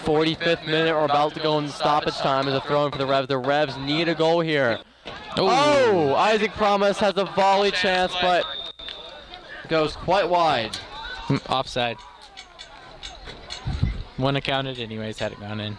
.45th minute, we're about to go into stoppage time as a throw in for the Revs. The Revs need a goal here. Oh, Isaac Promise has a volley chance, but goes quite wide. Offside. Wouldn't have counted anyways had it gone in.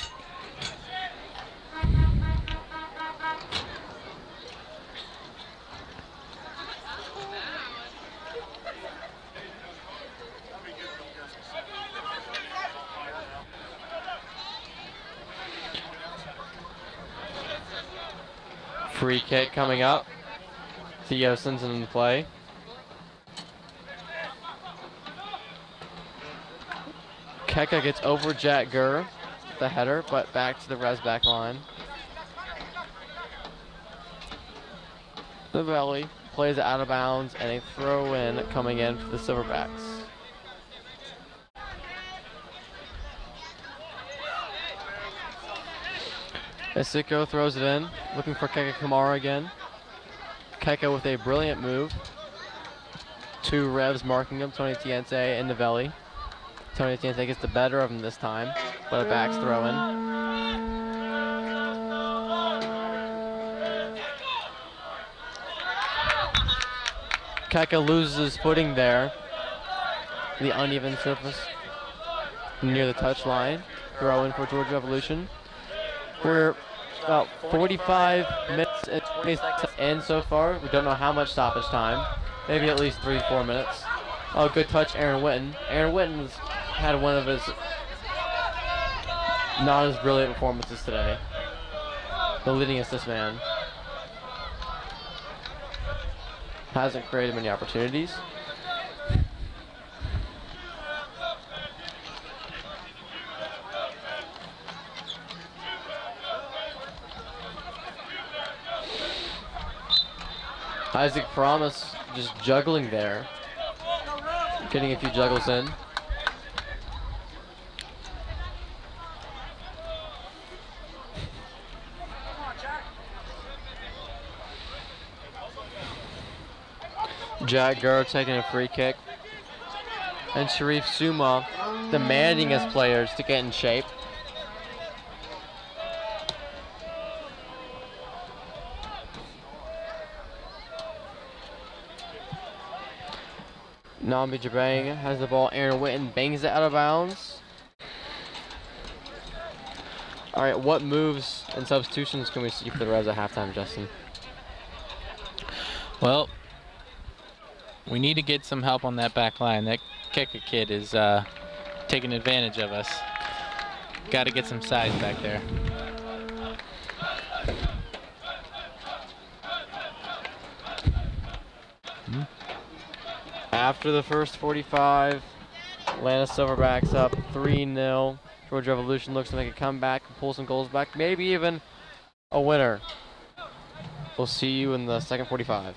Free kick coming up. Theo sends it in play. Keka gets over Jack Gurr, the header, but back to the Revs back line. The Valley plays it out of bounds, and a throw in coming in for the Silverbacks. Isiko throws it in, looking for Keka Kamara again. Keka with a brilliant move. Two Revs marking him, Tony Tiente and Novelli. Tony Tiente gets the better of him this time, but a back's throw in. Keka loses his footing there. The uneven surface near the touchline. Throw in for Georgia Revolution. We're about 45 minutes and 20 seconds in so far. We don't know how much stoppage time. Maybe at least 3-4 minutes. Oh, good touch, Aaron Witten. Aaron Witten had one of his not as brilliant performances today. The leading assist man. Hasn't created many opportunities. Isaac Promise just juggling there. Getting a few juggles in. Jack Gurr taking a free kick. And Sharif Suma demanding his players to get in shape. Nambi Jabang has the ball. Aaron Witten bangs it out of bounds. All right, what moves and substitutions can we see for the Revs at halftime, Justin? Well, we need to get some help on that back line. That Keka kid is taking advantage of us. Got to get some size back there. After the first 45, Atlanta Silverbacks up 3-0. Georgia Revolution looks to make a comeback and pull some goals back, maybe even a winner. We'll see you in the second 45.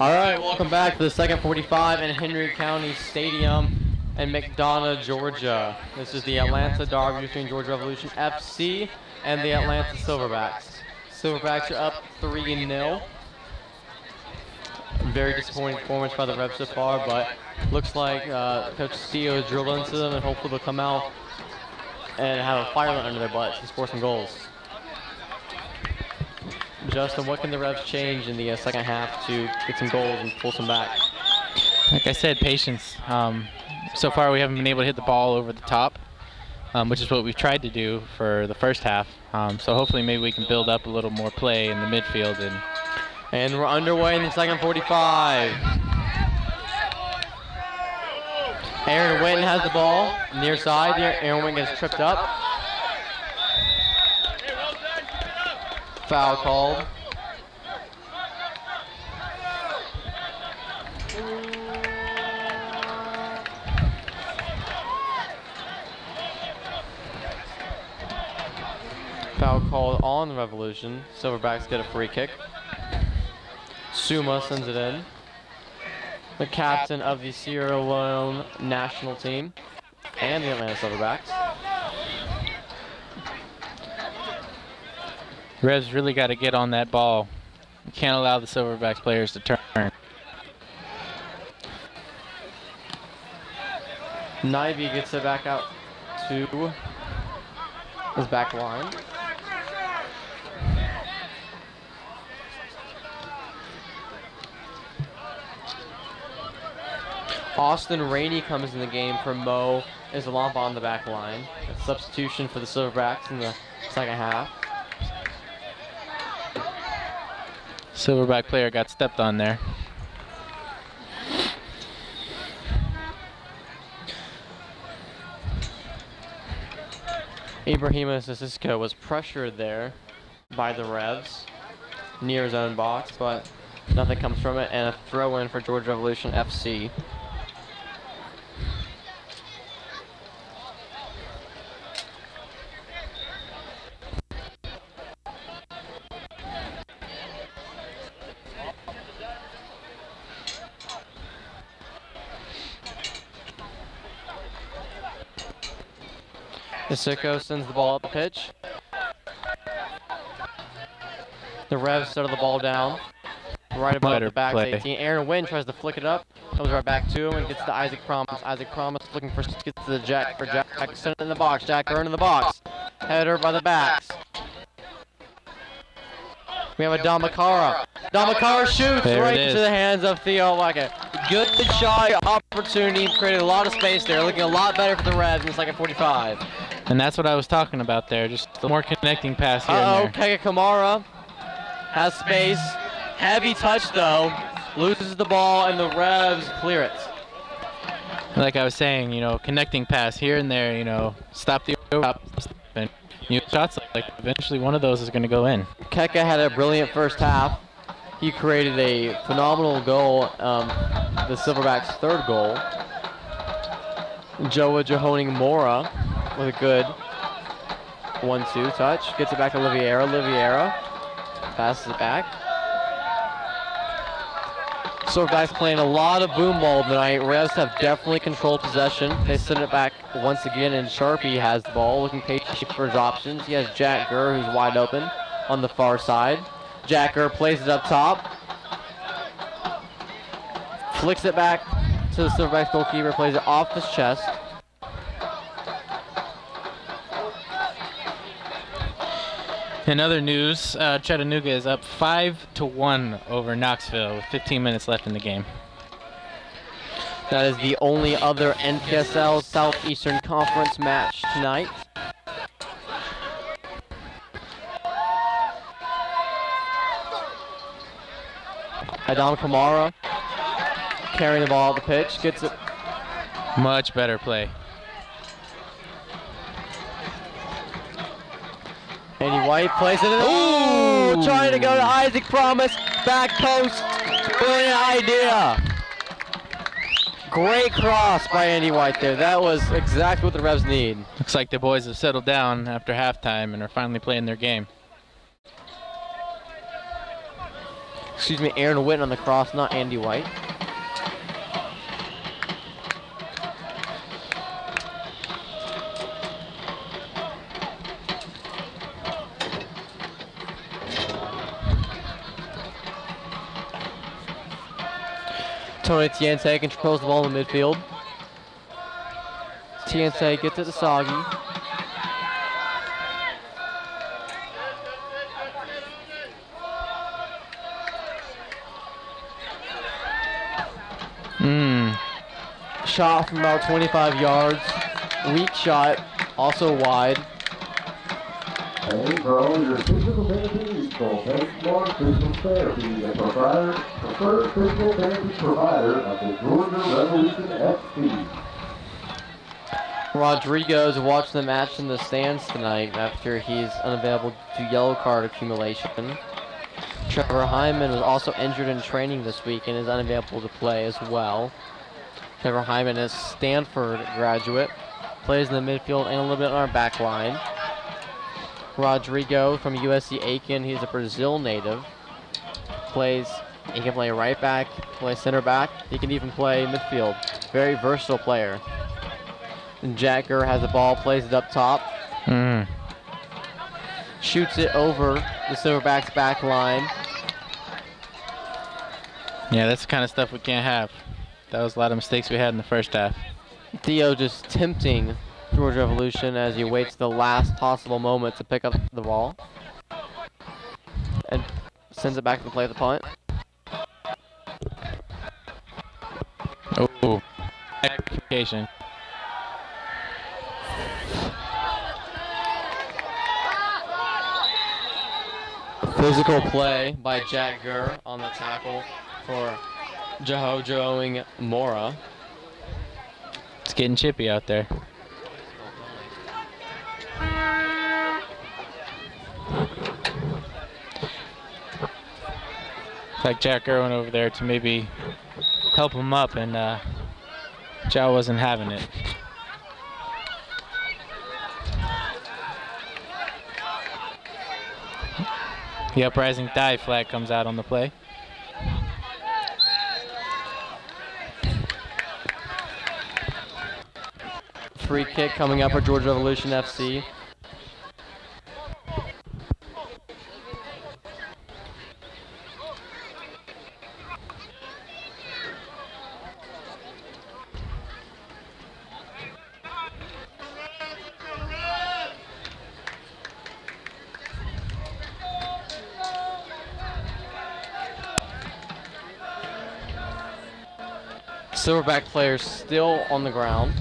All right, welcome back to the second 45 in Henry County Stadium in McDonough, Georgia. This is the Atlanta Derby between Georgia Revolution FC and the Atlanta Silverbacks. Silverbacks are up 3-0. Very disappointing performance by the Revs so far, but looks like Coach Steele has drilled into them, and hopefully they'll come out and have a fire under their butts and score some goals. Justin, what can the Revs change in the second half to get some goals and pull some back? Like I said, patience. So far we haven't been able to hit the ball over the top, which is what we've tried to do for the first half. So hopefully maybe we can build up a little more play in the midfield. And we're underway in the second 45. Aaron Witten has the ball near side. Aaron Witten gets tripped up. Foul called. Foul called on the Revolution. Silverbacks get a free kick. Suma sends it in. The captain of the Sierra Leone national team and the Atlanta Silverbacks. Revs really got to get on that ball. You can't allow the Silverbacks players to turn. Nivey gets it back out to his back line. Austin Rainey comes in the game for Mo Islampa on the back line. A substitution for the Silverbacks in the second half. Silverback player got stepped on there. Ibrahima Sissoko was pressured there by the Revs near his own box, but nothing comes from it, and a throw in for Georgia Revolution FC. Sissoko sends the ball up the pitch. The Revs settle the ball down right above the back 18. Aaron Wynn tries to flick it up, comes right back to him and gets to Isaac Promise. Isaac Promise looking for, gets to the Jack for Jack. Send it in the box. Jack Earn in the box. Header by the backs. We have a Damakara. Damakara shoots right into the hands of Theo Wackett. Good shot, opportunity, created a lot of space there. Looking a lot better for the Revs in the second 45. And that's what I was talking about there. Just a more connecting pass here and Kega there. Kamara has space. Heavy touch though. Loses the ball and the Revs clear it. Like I was saying, you know, connecting pass here and there, you know, stop the overlap. And shots like eventually one of those is going to go in. Keka had a brilliant first half. He created a phenomenal goal, the Silverbacks' third goal. Joa Johoning Mora with a good 1-2 touch. Gets it back to Oliveira. Oliveira passes it back. Silverbacks playing a lot of boom ball tonight. Revs have definitely controlled possession. They send it back once again, and Sharpie has the ball, looking patient for his options. He has Jack Gurr, who's wide open on the far side. Jack Gurr plays it up top. Flicks it back to the Silverbacks goalkeeper, plays it off his chest. In other news, Chattanooga is up 5-1 over Knoxville with 15 minutes left in the game. That is the only other NPSL Southeastern Conference match tonight. Adam Kamara carrying the ball out the pitch, gets it. Much better play. Andy White plays it in. Ooh! Trying to go to Isaac Promise. Back post. Brilliant idea. Great cross by Andy White there. That was exactly what the Revs need. Looks like the boys have settled down after halftime and are finally playing their game. Excuse me, Aaron Witten on the cross, not Andy White. Tony Tiente controls the ball in the midfield. Tiente gets it to Soggy. Shot from about 25 yards. Weak shot, also wide. And for all your physical therapy needs, call Benchmark Physical Therapy, the preferred physical therapy provider of the Georgia Revolution FC. Rodrigo's watching the match in the stands tonight after he's unavailable to yellow card accumulation. Trevor Hyman was also injured in training this week and is unavailable to play as well. Trevor Hyman is Stanford graduate, plays in the midfield and a little bit on our back line. Rodrigo from USC Aiken, he's a Brazil native. He can play right back, play center back, he can even play midfield. Very versatile player. And Jack Gurr has the ball, plays it up top. Shoots it over the Silverbacks back line. Yeah, that's the kind of stuff we can't have. That was a lot of mistakes we had in the first half. Theo just tempting Georgia Revolution as he waits the last possible moment to pick up the ball. And sends it back to play the punt. Oh, application. Physical play by Jack Gurr on the tackle for Jahojoing Mora. It's getting chippy out there. It's like Jack Gurr went over there to maybe help him up, and Joe wasn't having it. The uprising thigh flag comes out on the play. Free kick coming up for Georgia Revolution FC. Silverback players still on the ground.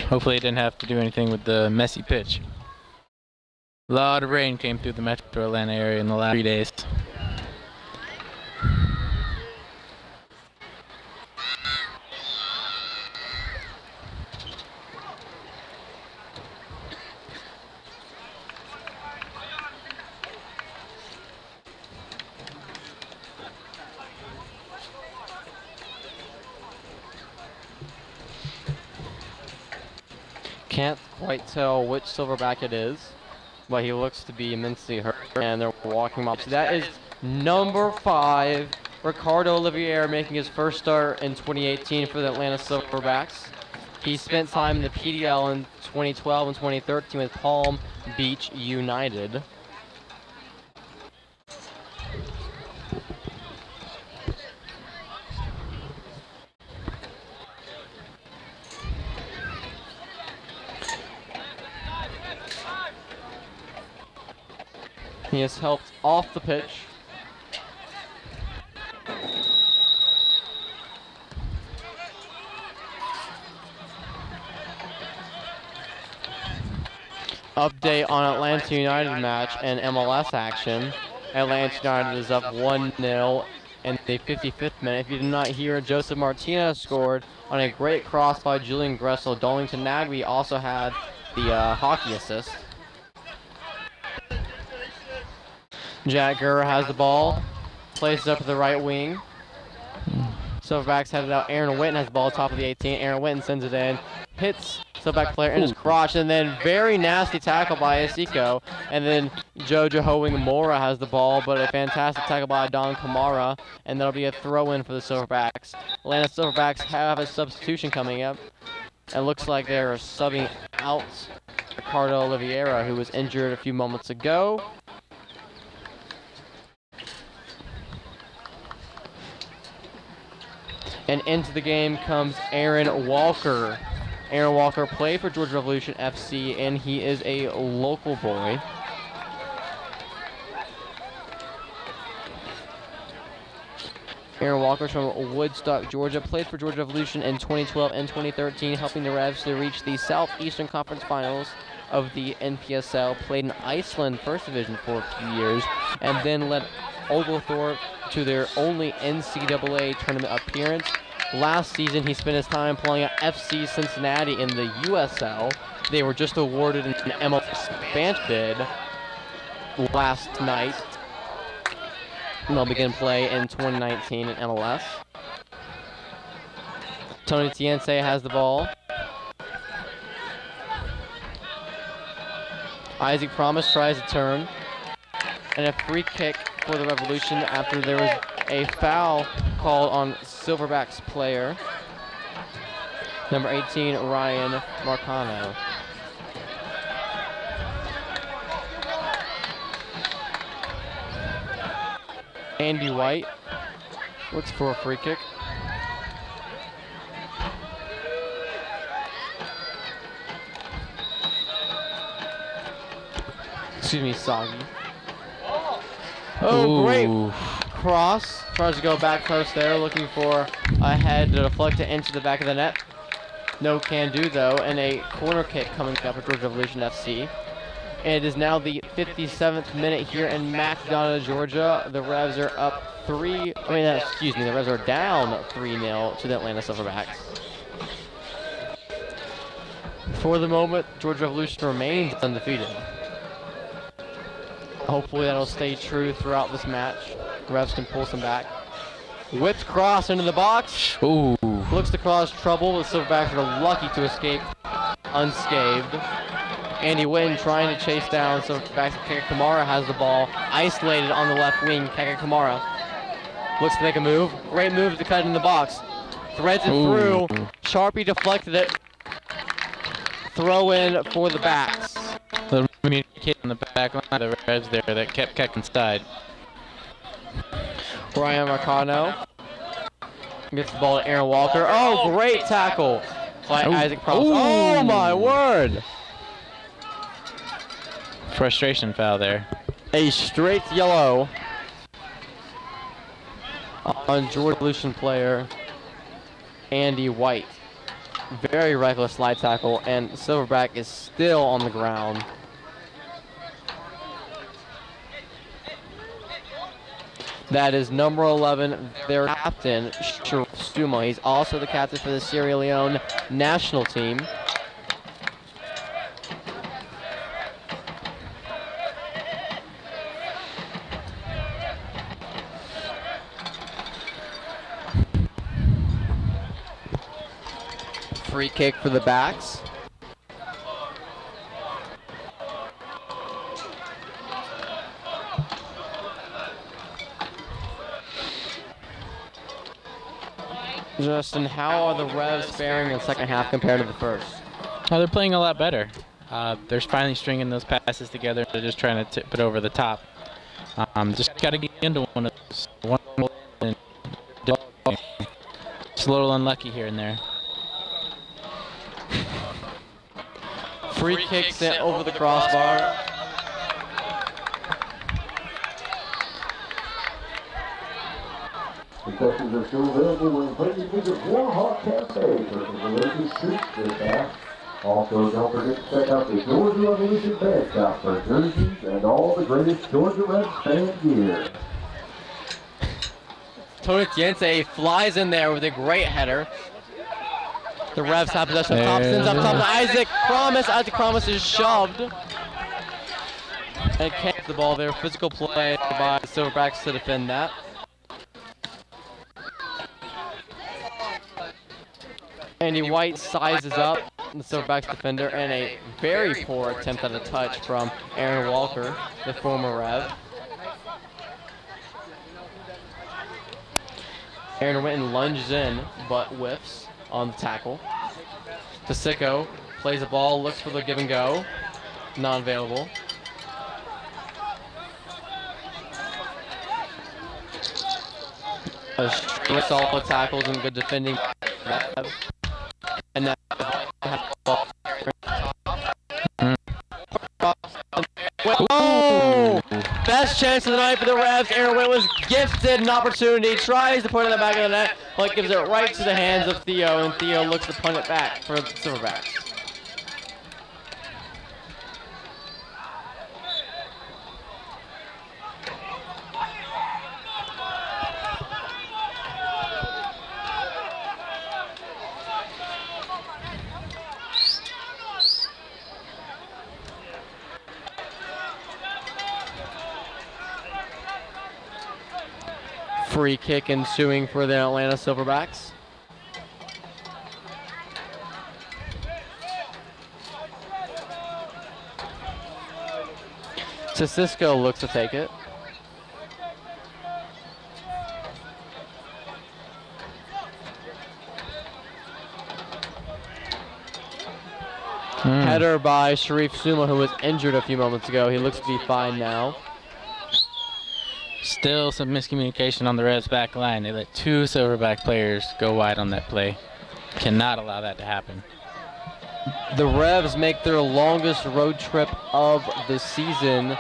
Hopefully it didn't have to do anything with the messy pitch. A lot of rain came through the metro Atlanta area in the last 3 days. Can't quite tell which Silverback it is, but he looks to be immensely hurt, and they're walking him up. So that is number 5, Ricardo Olivier, making his first start in 2018 for the Atlanta Silverbacks. He spent time in the PDL in 2012 and 2013 with Palm Beach United. He has helped off the pitch. Update on Atlanta United match and MLS action. Atlanta United is up 1-0 in the 55th minute. If you did not hear, Joseph Martinez scored on a great cross by Julian Gressel. Darlington Nagby also had the hockey assist. Jack Gurr has the ball, plays it up to the right wing. Silverbacks headed out. Aaron Witten has the ball top of the 18. Aaron Witten sends it in, hits Silverback player in his crotch, and then very nasty tackle by Asiko. And then Jojo Hoeing Mora has the ball, but a fantastic tackle by Don Kamara, and that'll be a throw-in for the Silverbacks. Atlanta Silverbacks have a substitution coming up. It looks like they're subbing out Ricardo Oliveira, who was injured a few moments ago. And into the game comes Aaron Walker. Aaron Walker played for Georgia Revolution FC, and he is a local boy. Aaron Walker's from Woodstock, Georgia, played for Georgia Revolution in 2012 and 2013, helping the Revs to reach the Southeastern Conference Finals of the NPSL, played in Iceland First Division for a few years, and then led Oglethorpe to their only NCAA tournament appearance. Last season, he spent his time playing at FC Cincinnati in the USL. They were just awarded an MLS expansion bid last night. And they'll begin play in 2019 in MLS. Tony Tiense has the ball. Isaac Promise tries to turn. And a free kick for the Revolution after there was a foul called on Silverbacks player, number 18, Ryan Marcano. Andy White looks for a free kick. Excuse me, Soggy. Oh, great cross. Tries to go back post there, looking for a head to deflect it into the back of the net. No can do though, and a corner kick coming up at Georgia Revolution FC. And it is now the 57th minute here in McDonough, Georgia. The Revs are up the Revs are down 3-0 to the Atlanta Silverbacks. For the moment, Georgia Revolution remains undefeated. Hopefully that'll stay true throughout this match. The Revs can pull some back. Whipped cross into the box. Ooh. Looks to cause trouble. The Silverbacks are lucky to escape unscathed. Andy Witten trying to chase down Silverbacks. Kaka Kamara has the ball. Isolated on the left wing. Kaka Kamara looks to make a move. Great move to cut in the box. Threads it through. Sharpie deflected it. Throw in for the backs. The kid in the back line of the Revs there that kept Keck inside. Ryan Marcano gets the ball to Aaron Walker. Oh, great tackle by Isaac Promise. Oh my word! Frustration foul there. A straight yellow on Georgia Revolution player Andy White. Very reckless slide tackle, and Silverback is still on the ground. That is number 11, their captain, Stuma. He's also the captain for the Sierra Leone national team. Free kick for the backs. Justin, how are the Revs faring in the second half compared to the first? Oh, they're playing a lot better. They're finally stringing those passes together. They're just trying to tip it over the top. Just got to get into one of those. Just a little unlucky here and there. Free kick sent over the crossbar. Concessions are still available when playing visit Warhawk Cafe for some delicious treats this half. Also, don't forget to check out the Georgia Revolution Fan Shop for jerseys and all the greatest Georgia Reds fan gear. Tony Tiense flies in there with a great header. The Revs have possession of Thompson's up top to Isaac Promise. Isaac Promise is shoved. And can't the ball there. Physical play by the Silverbacks to defend that. Andy White sizes up. the Silverbacks defender, and a very poor attempt at a touch from Aaron Walker, the former Rev. Aaron went and lunges in, but whiffs on the tackle. Tasico plays the ball, looks for the give and go. Non-available. A straight solid tackles and good defending. And now, oh! Best chance of the night for the Revs. Aaron Witt was gifted an opportunity, tries to put it in the back of the net, but gives it right to the hands of Theo, and Theo looks to punt it back for the Silverbacks. Free kick ensuing for the Atlanta Silverbacks. Cisco looks to take it. Header by Sharif Suma, who was injured a few moments ago. He looks to be fine now. Still some miscommunication on the Revs back line. They let 2 Silverback players go wide on that play. Cannot allow that to happen. The Revs make their longest road trip of the season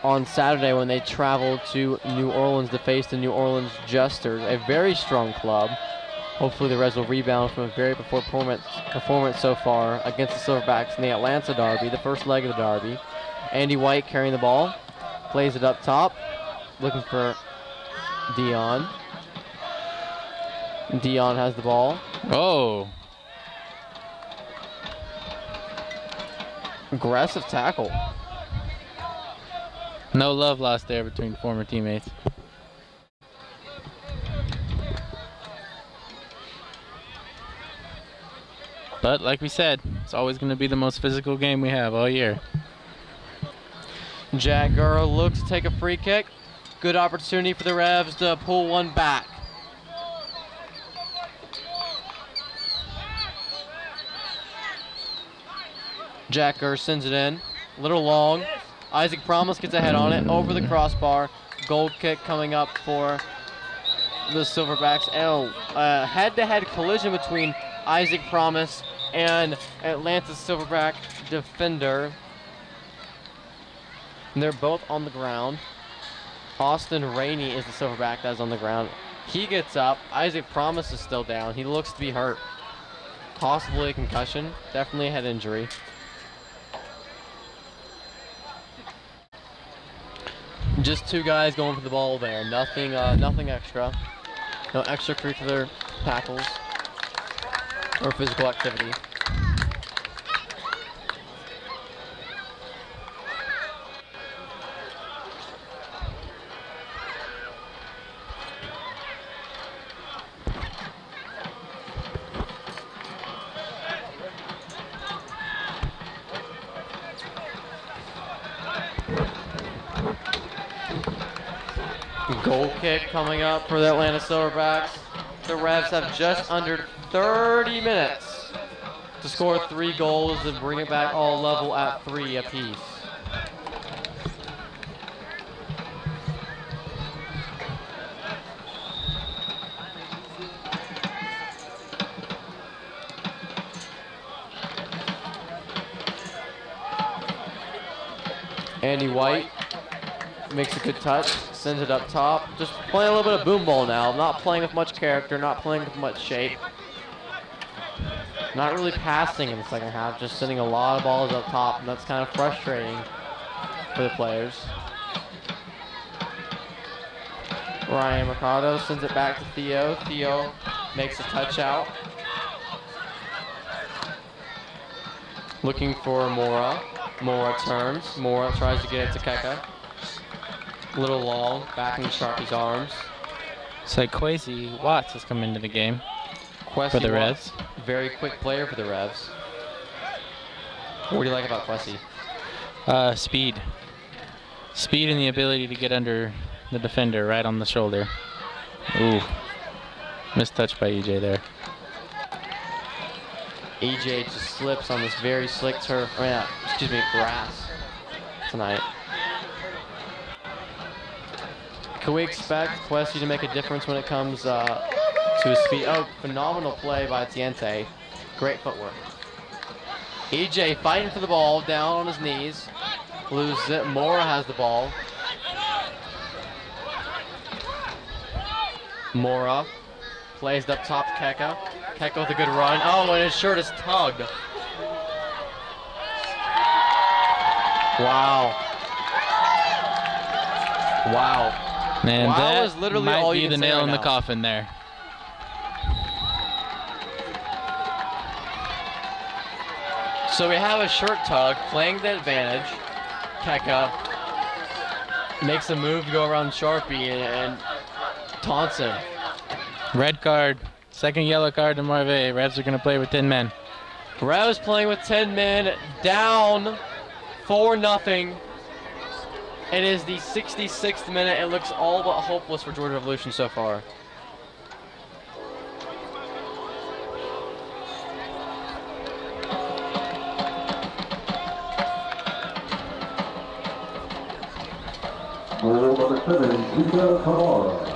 on Saturday when they travel to New Orleans to face the New Orleans Jesters, a very strong club. Hopefully the Revs will rebound from a very poor performance so far against the Silverbacks in the Atlanta Derby, the first leg of the Derby. Andy White carrying the ball, plays it up top. Looking for Dion. Dion has the ball. Oh. Aggressive tackle. No love lost there between former teammates. But like we said, it's always going to be the most physical game we have all year. Jack Gurr looks to take a free kick. Good opportunity for the Revs to pull one back. Jack Gurr sends it in. A little long. Isaac Promise gets a head on it. Over the crossbar. Gold kick coming up for the Silverbacks. And a head-to-head collision between Isaac Promise and Atlanta's Silverback defender. And they're both on the ground. Austin Rainey is the Silverback that's on the ground. He gets up. Isaac Promise is still down. He looks to be hurt. Possibly a concussion. Definitely a head injury. Just 2 guys going for the ball there. Nothing extra. No extracurricular tackles or physical activity. Goal kick coming up for the Atlanta Silverbacks. The Revs have just under 30 minutes to score 3 goals and bring it back all level at 3 apiece. Andy White makes a good touch, sends it up top. Just playing a little bit of boom ball now. Not playing with much character, not playing with much shape. Not really passing in the second half, just sending a lot of balls up top, and that's kind of frustrating for the players. Ryan Mercado sends it back to Theo. Theo makes a touch out. Looking for Mora. Mora turns. Mora tries to get it to Keka. A little long, backing Sharpie's arms. It's like Kwesi Watts has come into the game for the Revs. Very quick player for the Revs. What do you like about Quessy? Speed. Speed and the ability to get under the defender right on the shoulder. Ooh. Missed touch by EJ there. EJ just slips on this very slick turf, grass tonight. Can we expect Quessy to make a difference when it comes to his feet? Oh, phenomenal play by Tiente. Great footwork. EJ fighting for the ball, down on his knees. Loses it. Mora has the ball. Mora plays it up top to Keka. Keka with a good run. Oh, and his shirt is tugged. Wow. Wow. Man, wow that is literally might all be you the can say nail right in the now. coffin there. So we have a shirt tug playing the advantage. Keka makes a move to go around Sharpie and taunts him. Red card. Second yellow card to Marve. Revs are going to play with 10 men. Revs playing with 10 men, down 4-0. It is the 66th minute. It looks all but hopeless for Georgia Revolution so far. Goal number 7, Tika Kamara.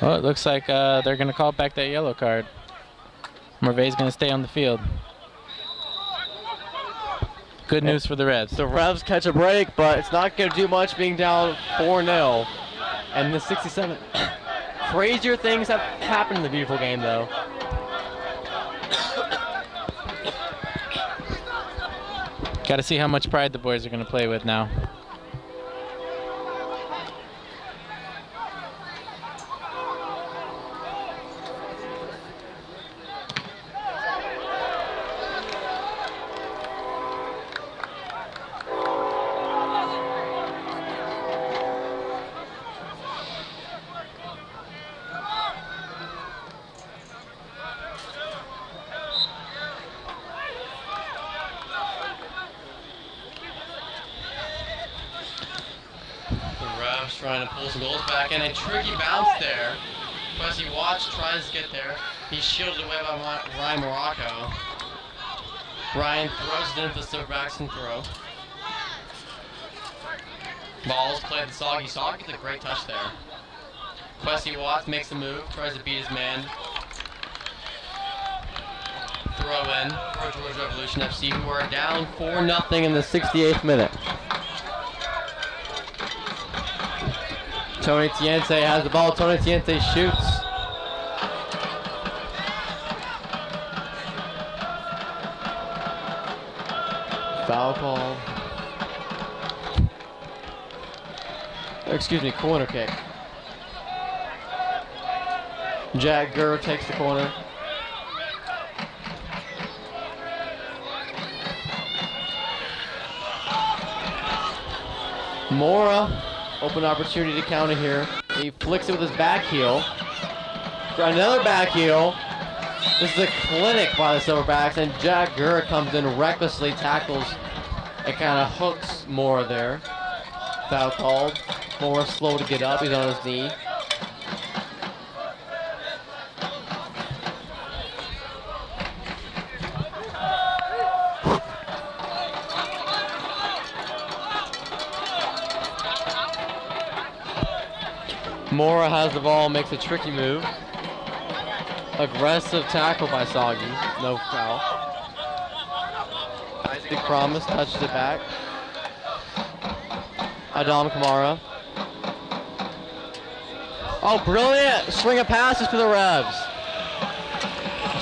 Well, it looks like they're going to call back that yellow card. Marve's going to stay on the field. Good news for the Revs. The Revs catch a break, but it's not going to do much being down 4-0. And the 67th. Crazier things have happened in the beautiful game, though. Got to see how much pride the boys are going to play with now. Trying to pull some goals back, and a tricky bounce there. Quessy Watts tries to get there. He's shielded away by Ryan Morocco. Ryan throws it into the Silverbacks and throw. Ball's played to Soggy. Soggy gets a great touch there. Quessy Watts makes a move, tries to beat his man. Throw in for Georgia Revolution FC, who are down 4-0 in the 68th minute. Tony Tiente has the ball. Tony Tiente shoots. Foul call. Excuse me, corner kick. Jack Gurr takes the corner. Mora. Open opportunity to counter here. He flicks it with his back heel. Another back heel. This is a clinic by the Silverbacks, and Jack Gurr comes in, recklessly tackles, and kind of hooks Mora there. Foul called. Mora slow to get up. He's on his knee. Mora has the ball, makes a tricky move. Aggressive tackle by Soggy. No foul. Isaac Promise touches it back. Adam Kamara. Oh, brilliant! String of passes for the Revs.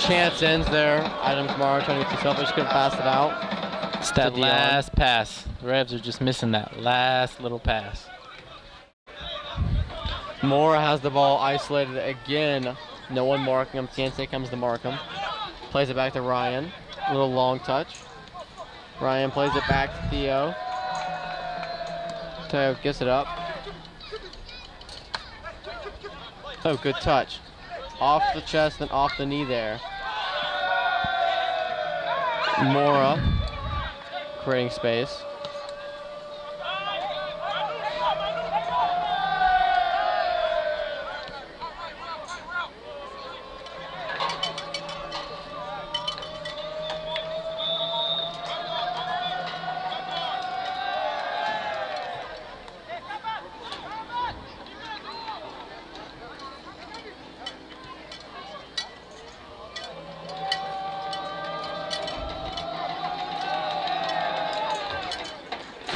Chance ends there. Adam Kamara trying to get too selfish, couldn't pass it out. It's that last pass. The Revs are just missing that last little pass. Mora has the ball isolated again. No one marking him. Tiente comes to mark him. Plays it back to Ryan. A little long touch. Ryan plays it back to Theo. Theo gets it up. Oh, good touch. Off the chest and off the knee there. Mora creating space.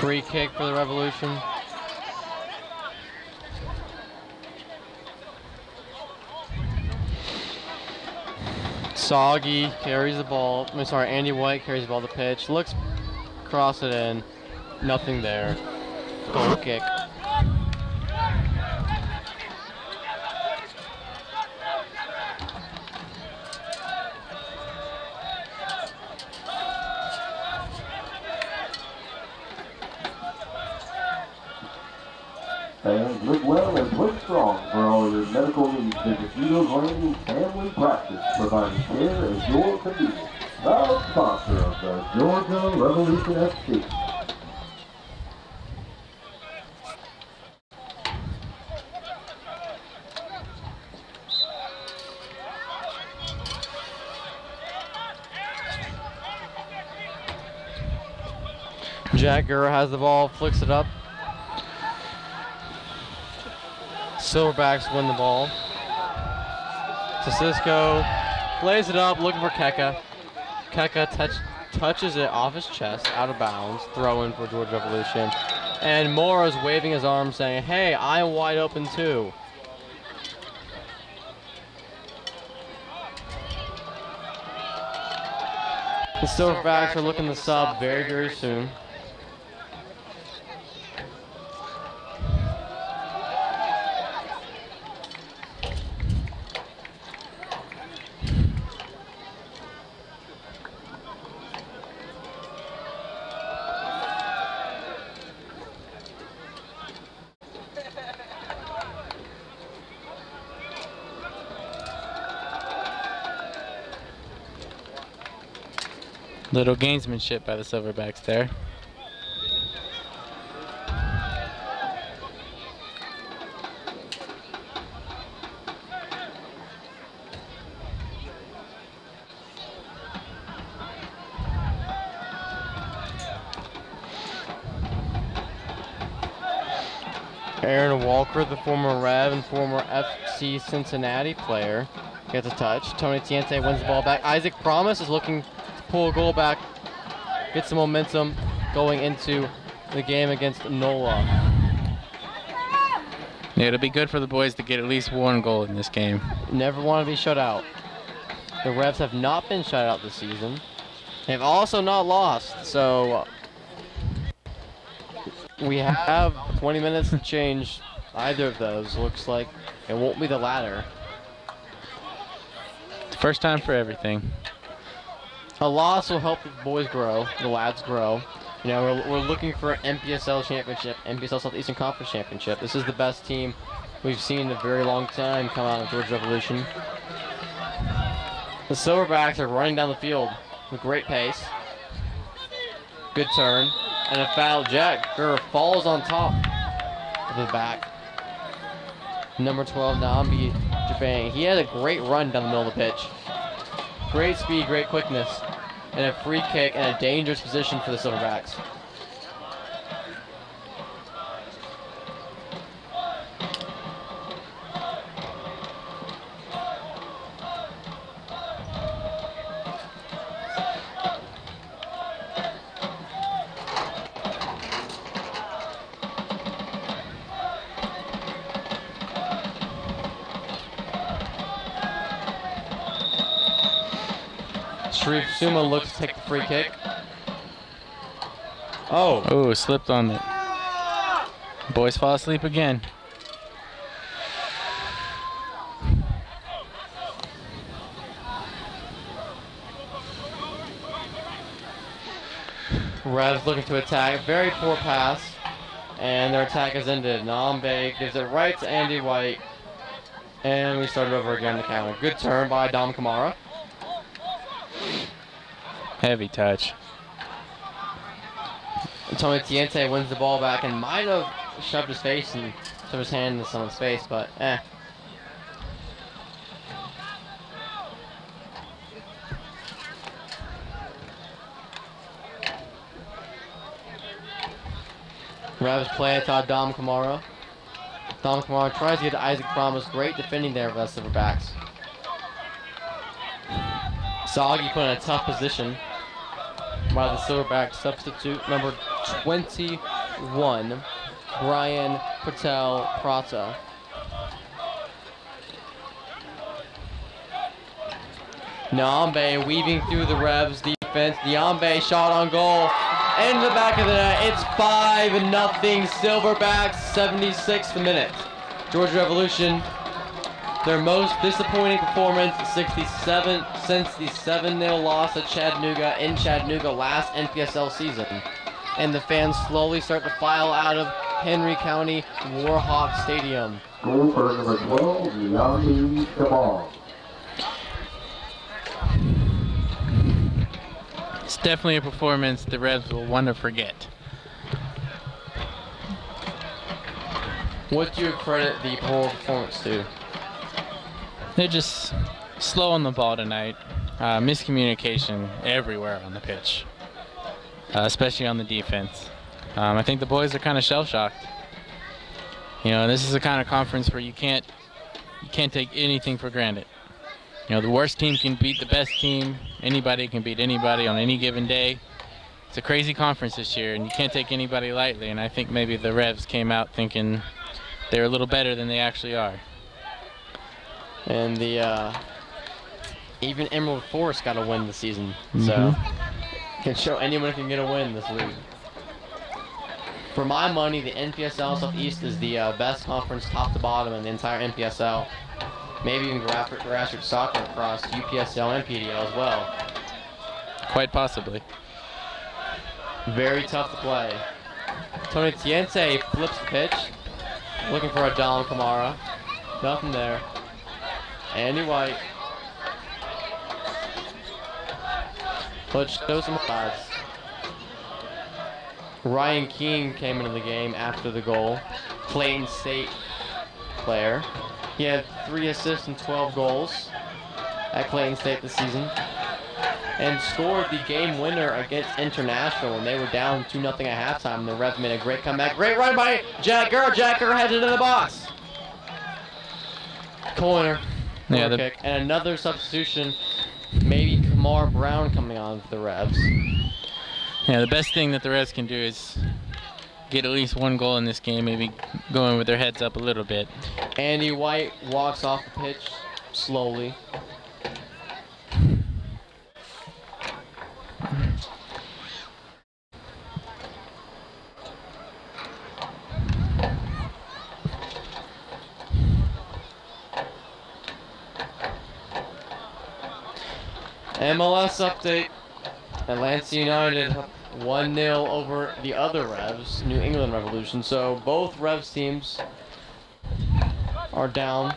Free kick for the Revolution. Soggy carries the ball. I'm sorry, Andy White carries the ball to pitch. Looks, cross it in. Nothing there. Goal kick. Fans, look well and look strong for all your medical needs. Visit Eagles Landing Family Practice, providing care at your convenience. Proud sponsor of the Georgia Revolution FC. Jack Gurr has the ball, flicks it up. Silverbacks win the ball. Cisco plays it up, looking for Keka. Keka touches it off his chest, out of bounds, throw in for Georgia Revolution. And Mora's waving his arm saying, hey, I'm wide open too. The Silverbacks are looking to sub very, very soon. Little gamesmanship by the Silverbacks there. Aaron Walker, the former Rev and former FC Cincinnati player, gets a touch. Tony Tiente wins the ball back. Isaac Promise is looking to pull a goal back, get some momentum going into the game against NOLA. Yeah, it'll be good for the boys to get at least one goal in this game. Never want to be shut out. The Revs have not been shut out this season. They've also not lost, so we have 20 minutes to change either of those. Looks like it won't be the latter. First time for everything. A loss will help the boys grow, the lads grow. You know, we're looking for an NPSL championship, NPSL Southeastern Conference championship. This is the best team we've seen in a very long time come out of Georgia Revolution. The Silverbacks are running down the field with great pace. Good turn. And a foul. Jack Gurr falls on top of the back. Number 12, Nambi Jabang. He had a great run down the middle of the pitch. Great speed, great quickness. And a free kick and a dangerous position for the Silverbacks. Sharif Suma looks to take the free kick. Oh. Oh, slipped on it. Boys fall asleep again. Revs looking to attack. Very poor pass. And their attack is ended. Nambe gives it right to Andy White. And we started over again the counter. Good turn by Dom Kamara. Heavy touch. Tony Tiente wins the ball back and might have shoved his face and shoved his hand into someone's face, but eh. Revs play it to Dom Kamara. Dom Kamara tries to get to Isaac Promise. Great defending there for the Silverbacks. Soggy put in a tough position by the Silverbacks substitute, number 21, Brian Patel Prata. Nambe weaving through the Revs defense. Nambe shot on goal. In the back of the net. It's 5-0 Silverbacks, 76th minute. Georgia Revolution, their most disappointing performance since the 7-0 loss at Chattanooga in Chattanooga last NPSL season. And the fans slowly start to file out of Henry County Warhawk Stadium. Goal for number 12, Yami Kabal. It's definitely a performance the Revs will want to forget. What do you credit the poor performance to? They're just slow on the ball tonight. Miscommunication everywhere on the pitch, especially on the defense. I think the boys are kind of shell-shocked. You know, this is the kind of conference where you can't take anything for granted. You know, the worst team can beat the best team. Anybody can beat anybody on any given day. It's a crazy conference this year, and you can't take anybody lightly. And I think maybe the Revs came out thinking they're a little better than they actually are. And the even Emerald Forest got a win this season, so can show anyone can get a win this league. For my money, the NPSL Southeast is the best conference, top to bottom, in the entire NPSL. Maybe even grassroots soccer across UPSL and PDL as well. Quite possibly. Very tough to play. Tony Tiente flips the pitch, looking for a Dom Kamara. Nothing there. Andy White. Let's show some odds. Ryan King came into the game after the goal. Clayton State player. He had 3 assists and 12 goals at Clayton State this season. And scored the game winner against International when they were down 2-0 at halftime. The Revs made a great comeback. Great run by Jack Gurr. Jack Gurr headed into the box. Corner. Yeah, kick. And another substitution. Maybe Kamar Brown coming on for the Revs. Yeah, the best thing that the Revs can do is get at least 1 goal in this game, maybe going with their heads up a little bit. Andy White walks off the pitch slowly. MLS update. Atlanta United 1-0 over the other Revs, New England Revolution. So both Revs teams are down.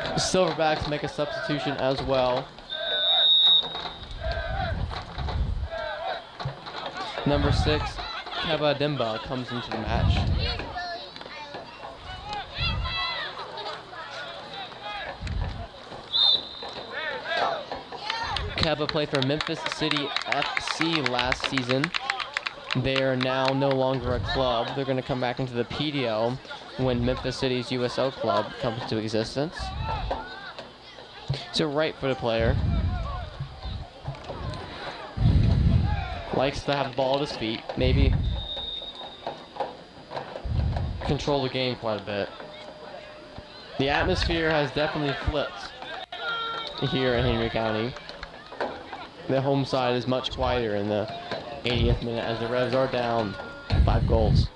The Silverbacks make a substitution as well. Number 6, Keba Dimba comes into the match. Keba played for Memphis City FC last season. They are now no longer a club. They're going to come back into the PDO when Memphis City's USO club comes into existence. He's a right-footed player. Likes to have the ball at his feet. Maybe control the game quite a bit. The atmosphere has definitely flipped here in Henry County. The home side is much quieter in the 80th minute as the Revs are down 5 goals.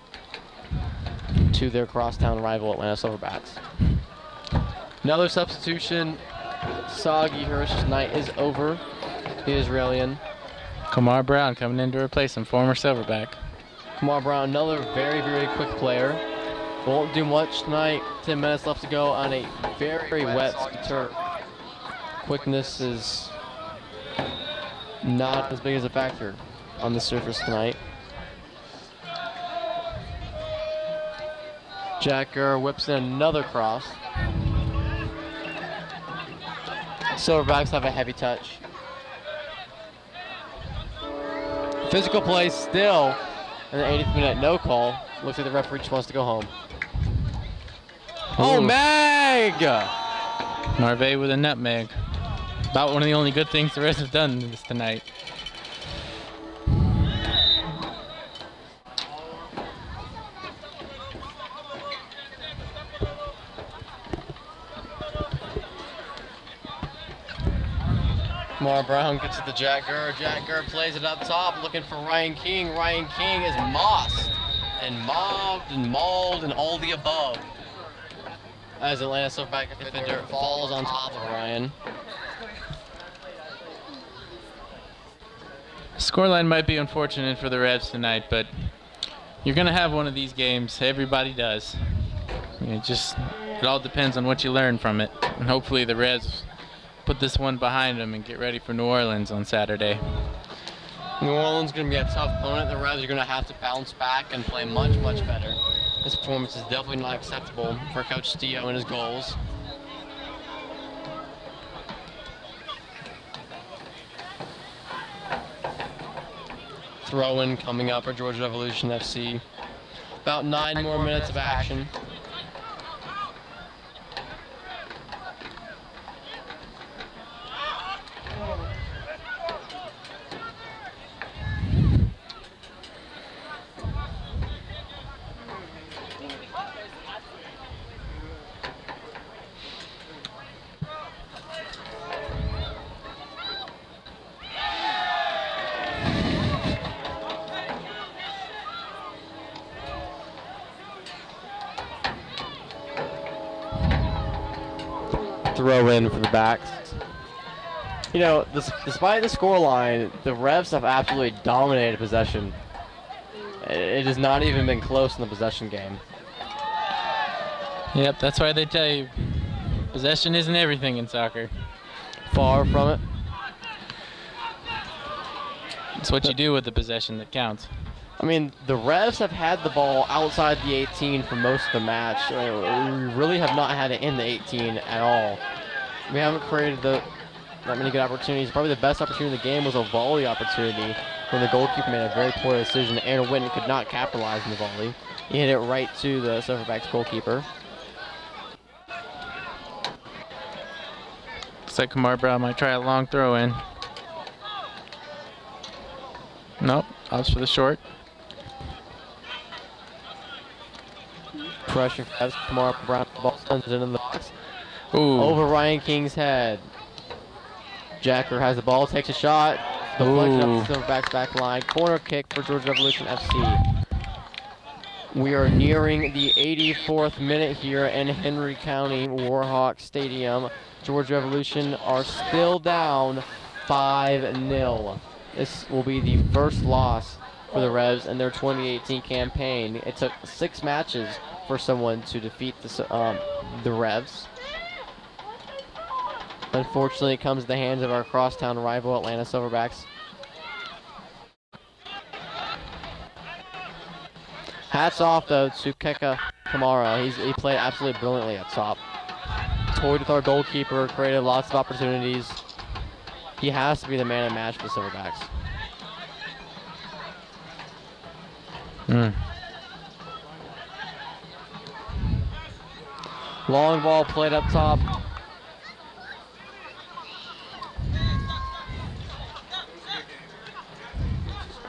to their crosstown rival Atlanta Silverbacks. Another substitution. Soggy Hirsch's night is over. The Israelian. Kamar Brown coming in to replace him, former Silverback. Kamar Brown, another very, very quick player. Won't do much tonight. 10 minutes left to go on a very wet turf. Quickness is not as big as a factor on the surface tonight. Jacker whips in another cross. Silverbacks have a heavy touch. Physical play still in the 80th minute, no call. Looks like the referee just wants to go home. Oh, Meg! Marvey with a nutmeg. About one of the only good things the Reds have done this tonight. Kamar Brown gets it to Jack Gurr. Jack Gurr plays it up top, looking for Ryan King. Ryan King is mossed and mobbed and mauled and all the above, as Atlanta Silverback defender falls on top of Ryan. Scoreline might be unfortunate for the Revs tonight, but you're going to have one of these games. Everybody does. It all depends on what you learn from it. And hopefully the Revs put this one behind them and get ready for New Orleans on Saturday. New Orleans is going to be a tough opponent. The Revs are going to have to bounce back and play much, much better. This performance is definitely not acceptable for Coach Stio and his goals. Throw-in coming up for Georgia Revolution FC. About 9 more minutes of action. Throw in for the backs. You know, despite the scoreline, the Revs have absolutely dominated possession. It has not even been close in the possession game. Yep, that's why they tell you possession isn't everything in soccer. Far from it. It's what you do with the possession that counts. I mean, the Revs have had the ball outside the 18 for most of the match. We really have not had it in the 18 at all. We haven't created that many good opportunities. Probably the best opportunity in the game was a volley opportunity when the goalkeeper made a very poor decision. Aaron Whitten could not capitalize on the volley. He hit it right to the Silverbacks goalkeeper. Looks like Kamar Brown might try a long throw in. Nope, opts for the short. Pressure as Kamar Brown ball sends it in the box. Ooh. Over Ryan King's head. Jacker has the ball, takes a shot. Deflection up the Silverbacks back line. Corner kick for Georgia Revolution FC. We are nearing the 84th minute here in Henry County Warhawk Stadium. Georgia Revolution are still down 5-0. This will be the first loss for the Revs in their 2018 campaign. It took 6 matches for someone to defeat the Revs. Unfortunately, it comes to the hands of our crosstown rival Atlanta Silverbacks. Hats off though to Keka Kamara. He played absolutely brilliantly up top. Toyed with our goalkeeper, created lots of opportunities. He has to be the man of the match for the Silverbacks. Long ball played up top.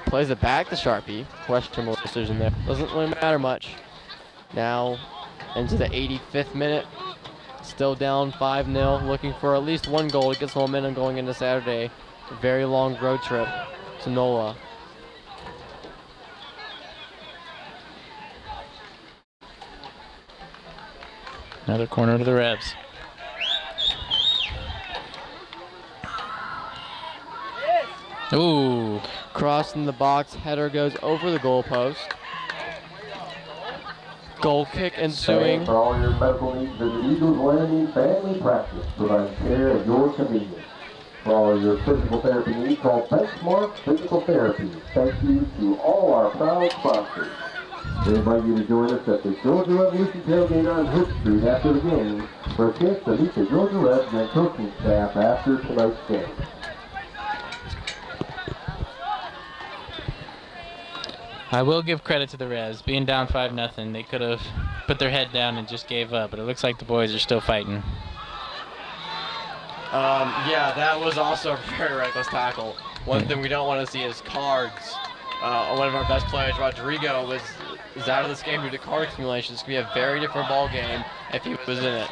Plays it back to Sharpie. Questionable decision there. Doesn't really matter much. Now into the 85th minute. Still down 5-0. Looking for at least one goal to get some momentum going into Saturday. A very long road trip to NOLA. Another corner to the Revs. Ooh. Crossing the box, header goes over the goalpost. Goal kick ensuing. For all your medical needs, visit Eagles Landing Family Practice, providing care at your convenience. For all your physical therapy needs, call Benchmark Physical Therapy. Thank you to all our proud sponsors. We invite you to join us at the Georgia Revolution tailgate on Hood Street after the game for a chance to meet the Georgia Revs and coaching staff after tonight's game. I will give credit to the Revs. Being down 5-0, they could have put their head down and just gave up, but it looks like the boys are still fighting. Yeah, that was also a very reckless tackle. One thing we don't want to see is cards. One of our best players, Rodrigo, is out of this game due to card accumulation. This could be a very different ball game if he was in it.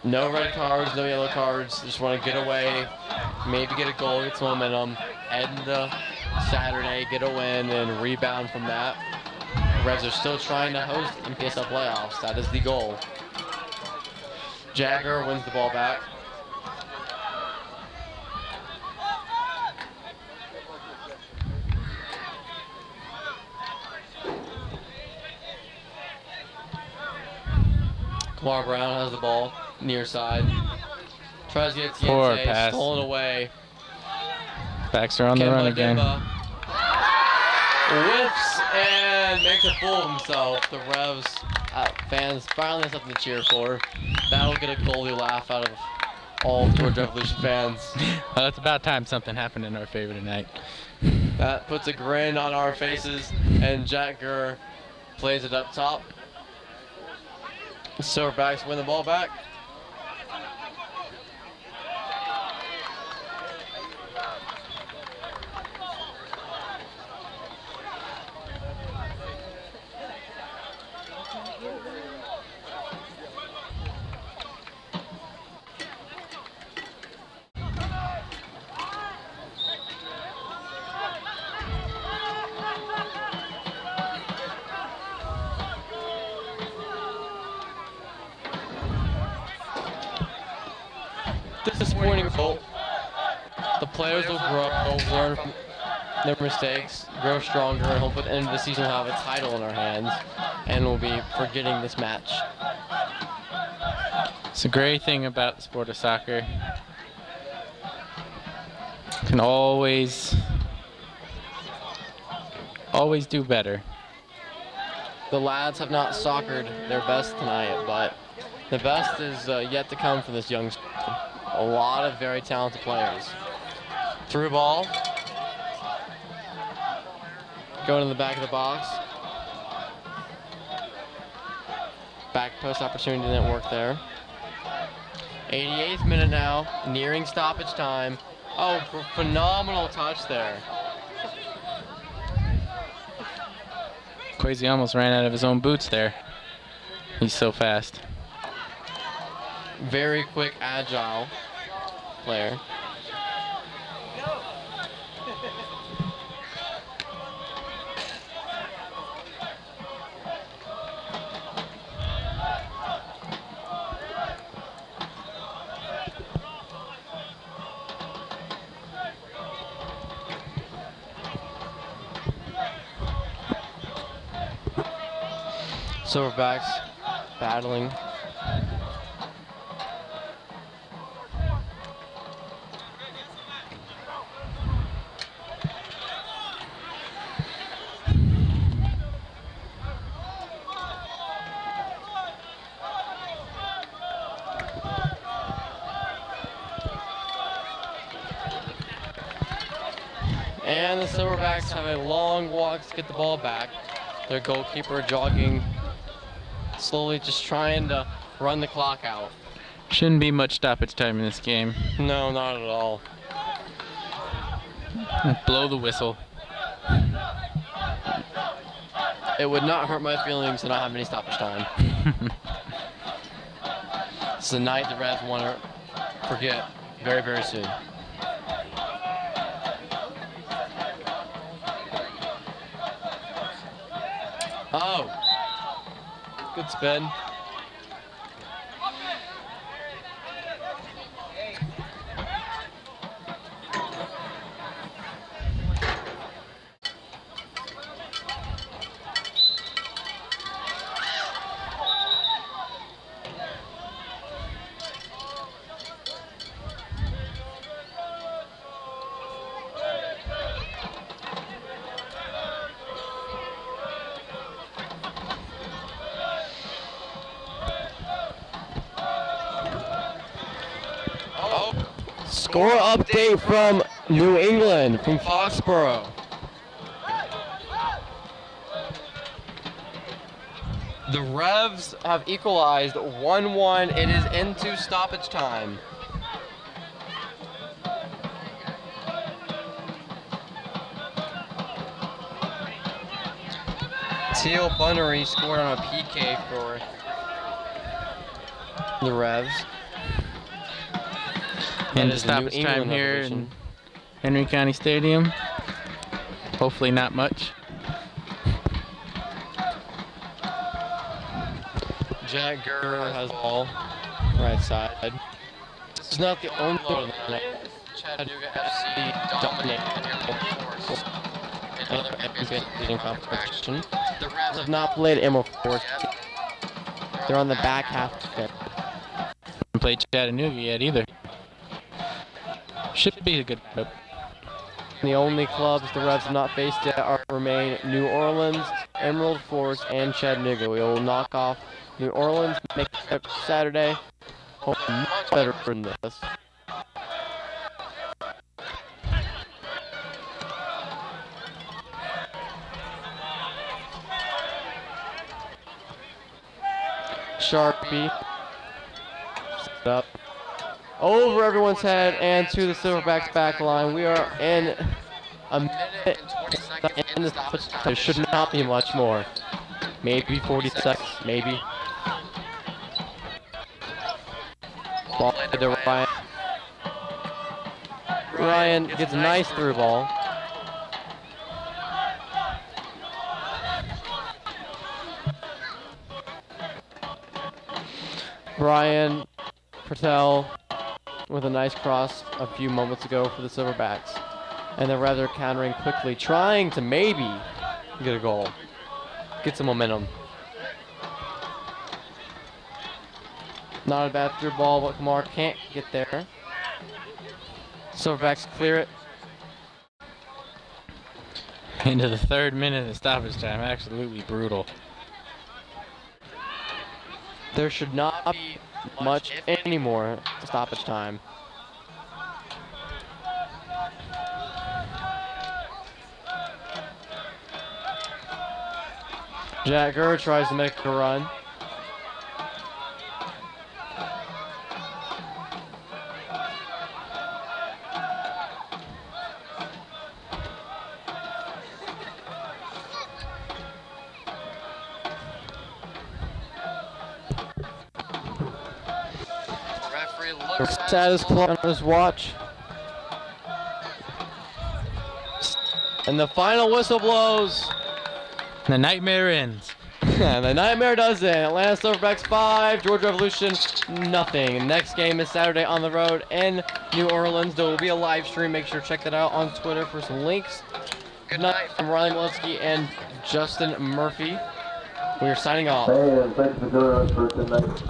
No red cards, no yellow cards. Just want to get away, maybe get a goal, get some momentum, end the Saturday, get a win, and rebound from that. The Revs are still trying to host MPSL playoffs. That is the goal. Jagger wins the ball back. Kamar Brown has the ball, near side. Tries to get Tiente, stolen away. Backs are on the run again. Whiffs and makes a fool of himself. The Revs fans finally have something to cheer for. That'll get a goalie laugh out of all Georgia Revolution fans. Well, it's about time something happened in our favor tonight. That puts a grin on our faces, and Jack Gurr plays it up top. Silverbacks win the ball back. Disappointing result. The players will grow, learn from their mistakes, grow stronger, and hopefully at the end of the season we'll have a title in our hands, and we'll be forgetting this match. It's a great thing about the sport of soccer. Can always do better. The lads have not soccered their best tonight, but the best is yet to come from this young squad. A lot of very talented players. Through ball. Going to the back of the box. Back post opportunity didn't work there. 88th minute now, nearing stoppage time. Oh, phenomenal touch there. Kwesi almost ran out of his own boots there. He's so fast. Very quick, agile player. Silverbacks battling. And the Silverbacks have a long walk to get the ball back. Their goalkeeper jogging slowly, just trying to run the clock out. Shouldn't be much stoppage time in this game. No, not at all. Blow the whistle. It would not hurt my feelings to not have any stoppage time. It's the night the Revs want to forget very, very soon. Oh. Good spin. score update from New England, from Foxborough. The Revs have equalized 1-1. It is into stoppage time. Teal Bunnery scored on a PK for the Revs. And the stoppage time here in Henry County Stadium. Hopefully not much. Jack Gurr has the ball, right side. This is not the only goal of the night. Chattanooga FC dominated another competition. The Revs have not played Emerald Forest. They're on the back half of it. Haven't played Chattanooga yet either. Should be a good matchup. The only clubs the Revs have not faced yet remain New Orleans, Emerald Forest, and Chattanooga. We will knock off New Orleans, make it Saturday. Hope much better than this. Sharpie. Set up. Over everyone's head and to the Silverbacks back line. We are in a minute and 20 seconds in this. There should not be much more. Maybe 40 seconds, maybe. Ball to Ryan. Ryan gets a nice through ball. Brian Patel with a nice cross a few moments ago for the Silverbacks. And they're rather countering quickly, trying to maybe get a goal. Get some momentum. Not a bad through ball, but Kamar can't get there. Silverbacks clear it. Into the 3rd minute of stoppage time. Absolutely brutal. There should not be much anymore stoppage time. Jack Gurr tries to make a run. Status clock on his watch. And the final whistle blows. The nightmare ends. And the nightmare does end. Atlanta Silverbacks 5, Georgia Revolution nothing. Next game is Saturday on the road in New Orleans. There will be a live stream. Make sure to check that out on Twitter for some links. Good night from Riley Molesky and Justin Murphy. We are signing off. And thanks for joining us for tonight's